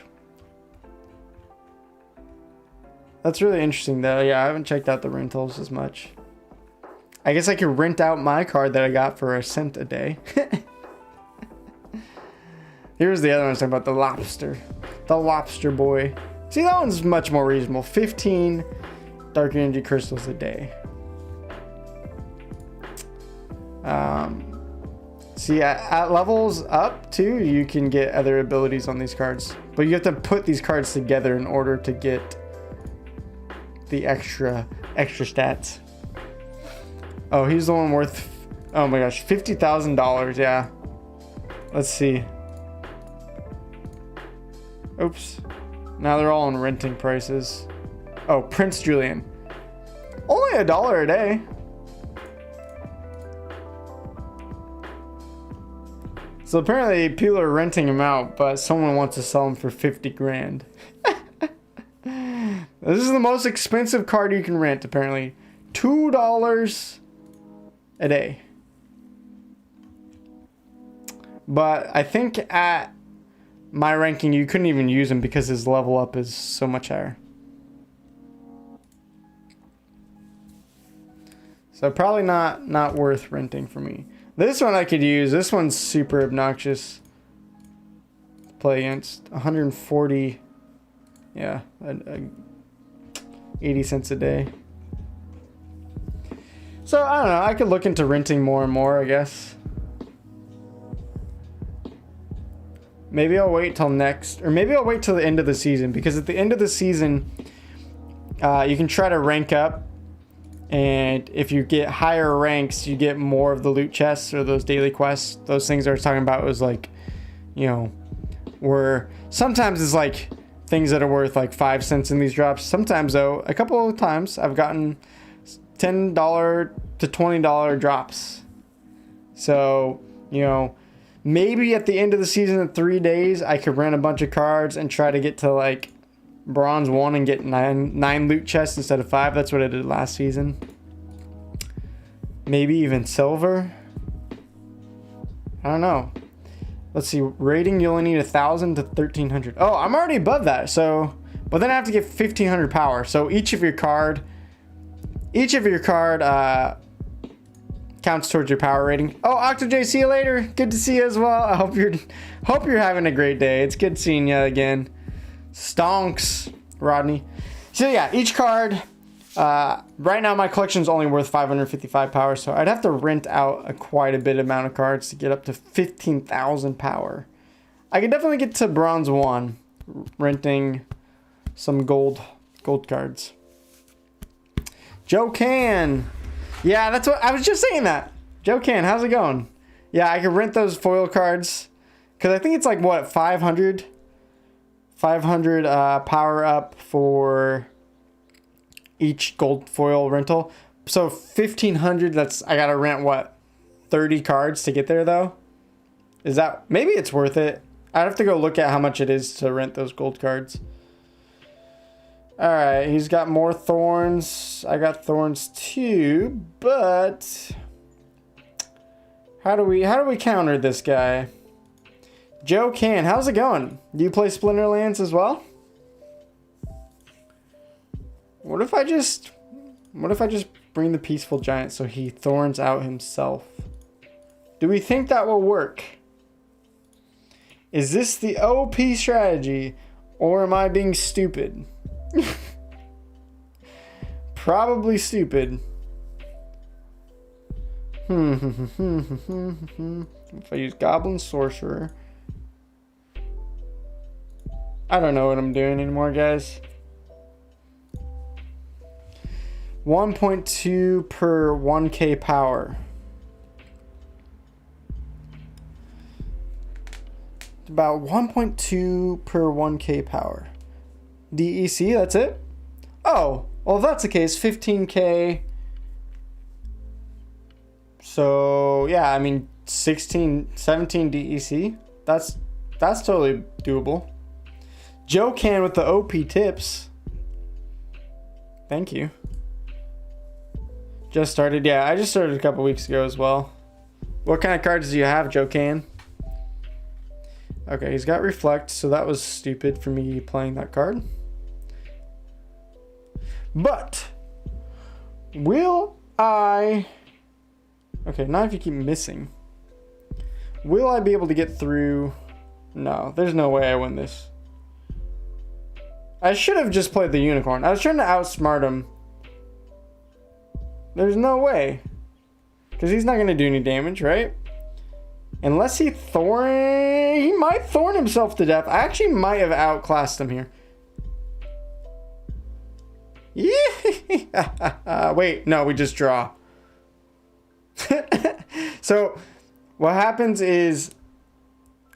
That's really interesting, though. Yeah, I haven't checked out the rentals as much. I guess I could rent out my card that I got for 1 cent a day. Here's the other one I was talking about, the lobster. The lobster boy. See, that one's much more reasonable. 15 dark energy crystals a day. See, at levels up too, you can get other abilities on these cards, but you have to put these cards together in order to get the extra stats. Oh, he's the one worth, oh my gosh, $50,000. Yeah, let's see. Oops, now they're all on renting prices. Oh, Prince Julian, only $1 a day. So apparently people are renting him out, but someone wants to sell him for 50 grand. This is the most expensive card you can rent, apparently. $2 a day. But I think at my ranking, you couldn't even use him because his level up is so much higher. So probably not worth renting for me. This one I could use. This one's super obnoxious to play against. 140. Yeah. 80 cents a day. So, I don't know. I could look into renting more and more, I guess. Maybe I'll wait till next. Or maybe I'll wait till the end of the season. Because at the end of the season, you can try to rank up. And if you get higher ranks, you get more of the loot chests or those daily quests. Those things I was talking about was like, you know, where sometimes it's like things that are worth like 5 cents in these drops. Sometimes though, a couple of times I've gotten $10 to $20 drops. So, you know, maybe at the end of the season in 3 days, I could rent a bunch of cards and try to get to like bronze 1 and get nine loot chests instead of 5. That's what I did last season. Maybe even silver. I don't know. Let's see. Rating, you only need 1,000 to 1,300. Oh, I'm already above that. So, but then I have to get 1,500 power. So each of your card counts towards your power rating. Oh, OctoJ, see you later. Good to see you as well. I hope you're having a great day. It's good seeing you again. Stonks, Rodney. So yeah, each card. Right now my collection is only worth 555 power, so I'd have to rent out quite a bit amount of cards to get up to 15,000 power. I could definitely get to bronze 1 renting some gold cards. Joe Can. Yeah, that's what I was just saying that. Joe Can, how's it going? Yeah, I could rent those foil cards because I think it's like what 500 power up for each gold foil rental. So 1,500, I gotta rent what 30 cards to get there though. Is that, maybe it's worth it. I'd have to go look at how much it is to rent those gold cards. All right, he's got more thorns. I got thorns too, but how do we counter this guy? Joe Can, how's it going? Do you play Splinterlands as well? What if I just bring the peaceful giant so he thorns out himself? Do we think that will work? Is this the OP strategy, or am I being stupid? Probably stupid. If I use Goblin Sorcerer. I don't know what I'm doing anymore, guys. 1.2 per 1k power. About 1.2 per 1k power. DEC, that's it? Oh, well, if that's the case, 15k. So, yeah, I mean, 17 DEC. That's totally doable. Joe Can with the OP tips. Thank you. Just started. Yeah, I just started a couple weeks ago as well. What kind of cards do you have, Joe Can? Okay, he's got Reflect, so that was stupid for me playing that card. But will I... Okay, now if you keep missing, will I be able to get through? No, there's no way I win this. I should have just played the unicorn. I was trying to outsmart him. There's no way. Because he's not going to do any damage, right? Unless he might thorn himself to death. I actually might have outclassed him here. Yeah. Wait, no, we just draw. So what happens is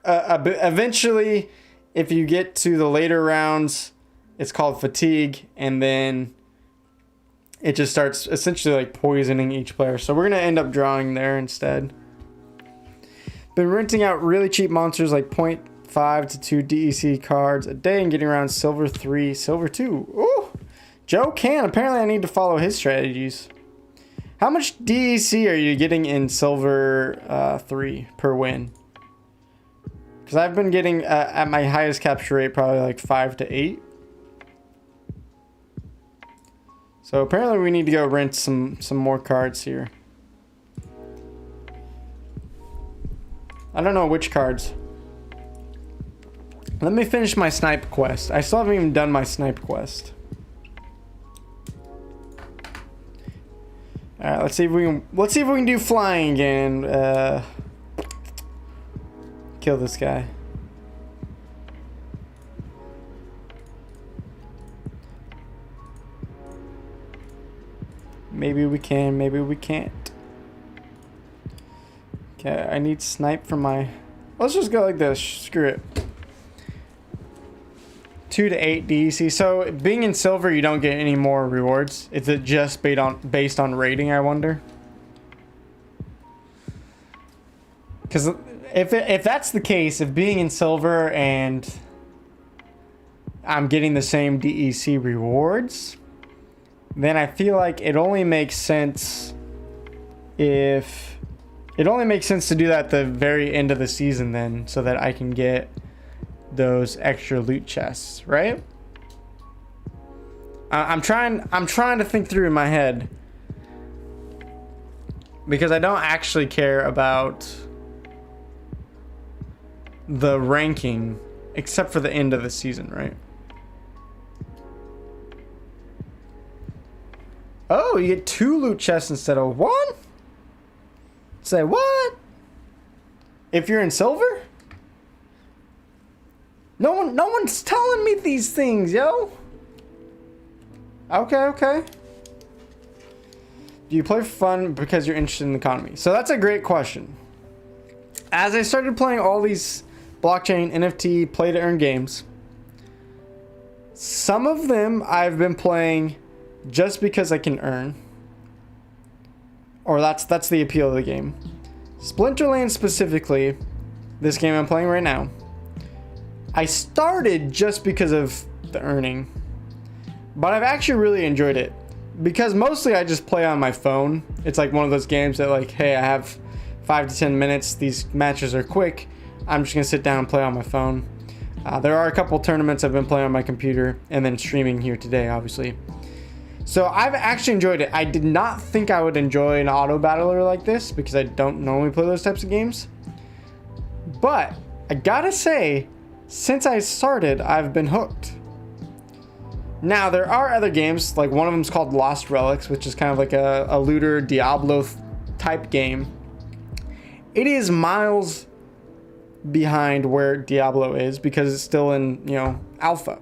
eventually, if you get to the later rounds, it's called fatigue, and then it just starts essentially like poisoning each player. So we're going to end up drawing there instead. Been renting out really cheap monsters like 0.5 to 2 DEC cards a day and getting around silver 3, silver 2. Ooh, Joe Can. Apparently I need to follow his strategies. How much DEC are you getting in silver 3 per win? Because I've been getting at my highest capture rate probably like 5 to 8. So apparently we need to go rent some more cards here. I don't know which cards. Let me finish my snipe quest. I still haven't even done my snipe quest. All right, let's see if we can do flying again. Kill this guy. Maybe we can, maybe we can't. Okay, I need snipe for my... Let's just go like this. Screw it. 2 to 8 DEC. So being in silver, you don't get any more rewards. Is it just based on rating, I wonder? Because if that's the case, if being in silver and I'm getting the same DEC rewards, then I feel like it only makes sense to do that at the very end of the season then, so that I can get those extra loot chests, right? I'm trying to think through in my head, because I don't actually care about the ranking except for the end of the season, right? Oh, you get 2 loot chests instead of 1? Say what? If you're in silver? No one's telling me these things, yo. Okay. Do you play for fun because you're interested in the economy? So that's a great question. As I started playing all these blockchain, NFT, play to earn games, some of them I've been playing just because I can earn, or that's the appeal of the game. Splinterlands specifically, this game I'm playing right now, I started just because of the earning, but I've actually really enjoyed it because mostly I just play on my phone. It's like one of those games that, like, hey, I have 5 to 10 minutes, these matches are quick, I'm just gonna sit down and play on my phone. There are a couple tournaments I've been playing on my computer and then streaming here today, obviously. So I've actually enjoyed it. I did not think I would enjoy an auto battler like this because I don't normally play those types of games. But I gotta say, since I started, I've been hooked. Now, there are other games, like one of them is called Lost Relics, which is kind of like a looter Diablo type game. It is miles behind where Diablo is because it's still in, alpha.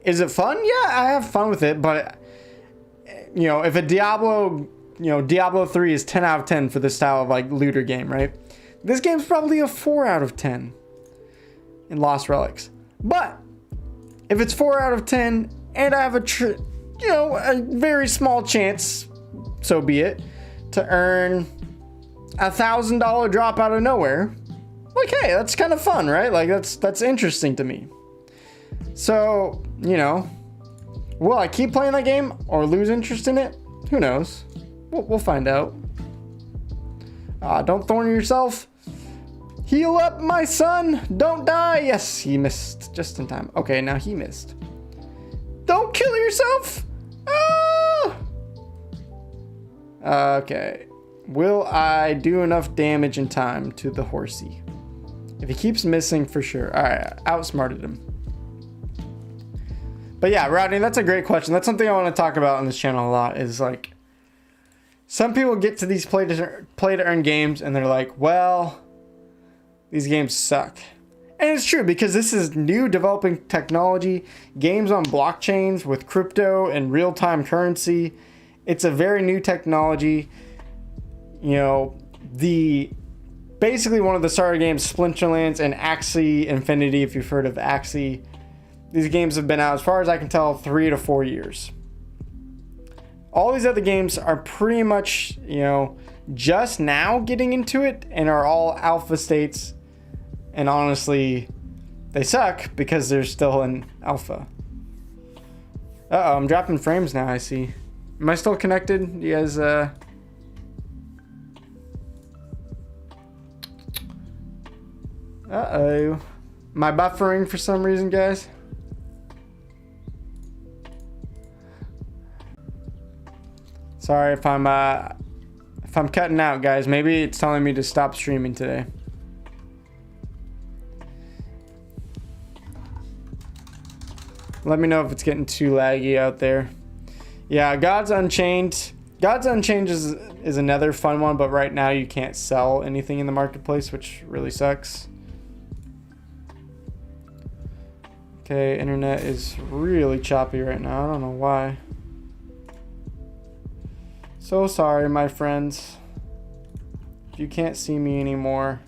Is it fun? Yeah, I have fun with it, but if a Diablo 3 is 10 out of 10 for this style of like looter game, right? This game's probably a 4 out of 10 in Lost Relics. But if it's 4 out of 10 and I have a very small chance, so be it, to earn $1,000 drop out of nowhere, like, hey, that's kind of fun, right? Like that's interesting to me. So, will I keep playing that game or lose interest in it? Who knows? We'll find out. Don't thorn yourself. Heal up, my son. Don't die. Yes, he missed just in time. Okay, now he missed. Don't kill yourself. Ah! Okay. Will I do enough damage in time to the horsey? If he keeps missing, for sure. All right, outsmarted him. But yeah, Rodney, that's a great question. That's something I want to talk about on this channel a lot, is like, some people get to these play to earn games and they're like, well, these games suck. And it's true, because this is new developing technology, games on blockchains with crypto and real-time currency. It's a very new technology. Basically one of the starter games, Splinterlands and Axie Infinity, if you've heard of Axie. These games have been out, as far as I can tell, 3 to 4 years. All these other games are pretty much, just now getting into it and are all alpha states. And honestly, they suck because they're still in alpha. Uh-oh, I'm dropping frames now, I see. Am I still connected? You guys, Uh-oh. Am I buffering for some reason, guys? Sorry if I'm cutting out, guys. Maybe it's telling me to stop streaming today. Let me know if it's getting too laggy out there. Yeah, Gods Unchained. Gods Unchained is another fun one, but right now you can't sell anything in the marketplace, which really sucks. Okay, internet is really choppy right now. I don't know why. So sorry, my friends. If you can't see me anymore.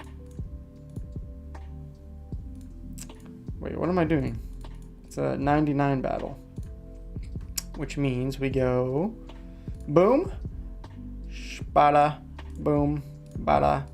Wait, what am I doing? It's a 99 battle, which means we go boom, bada, boom, bada,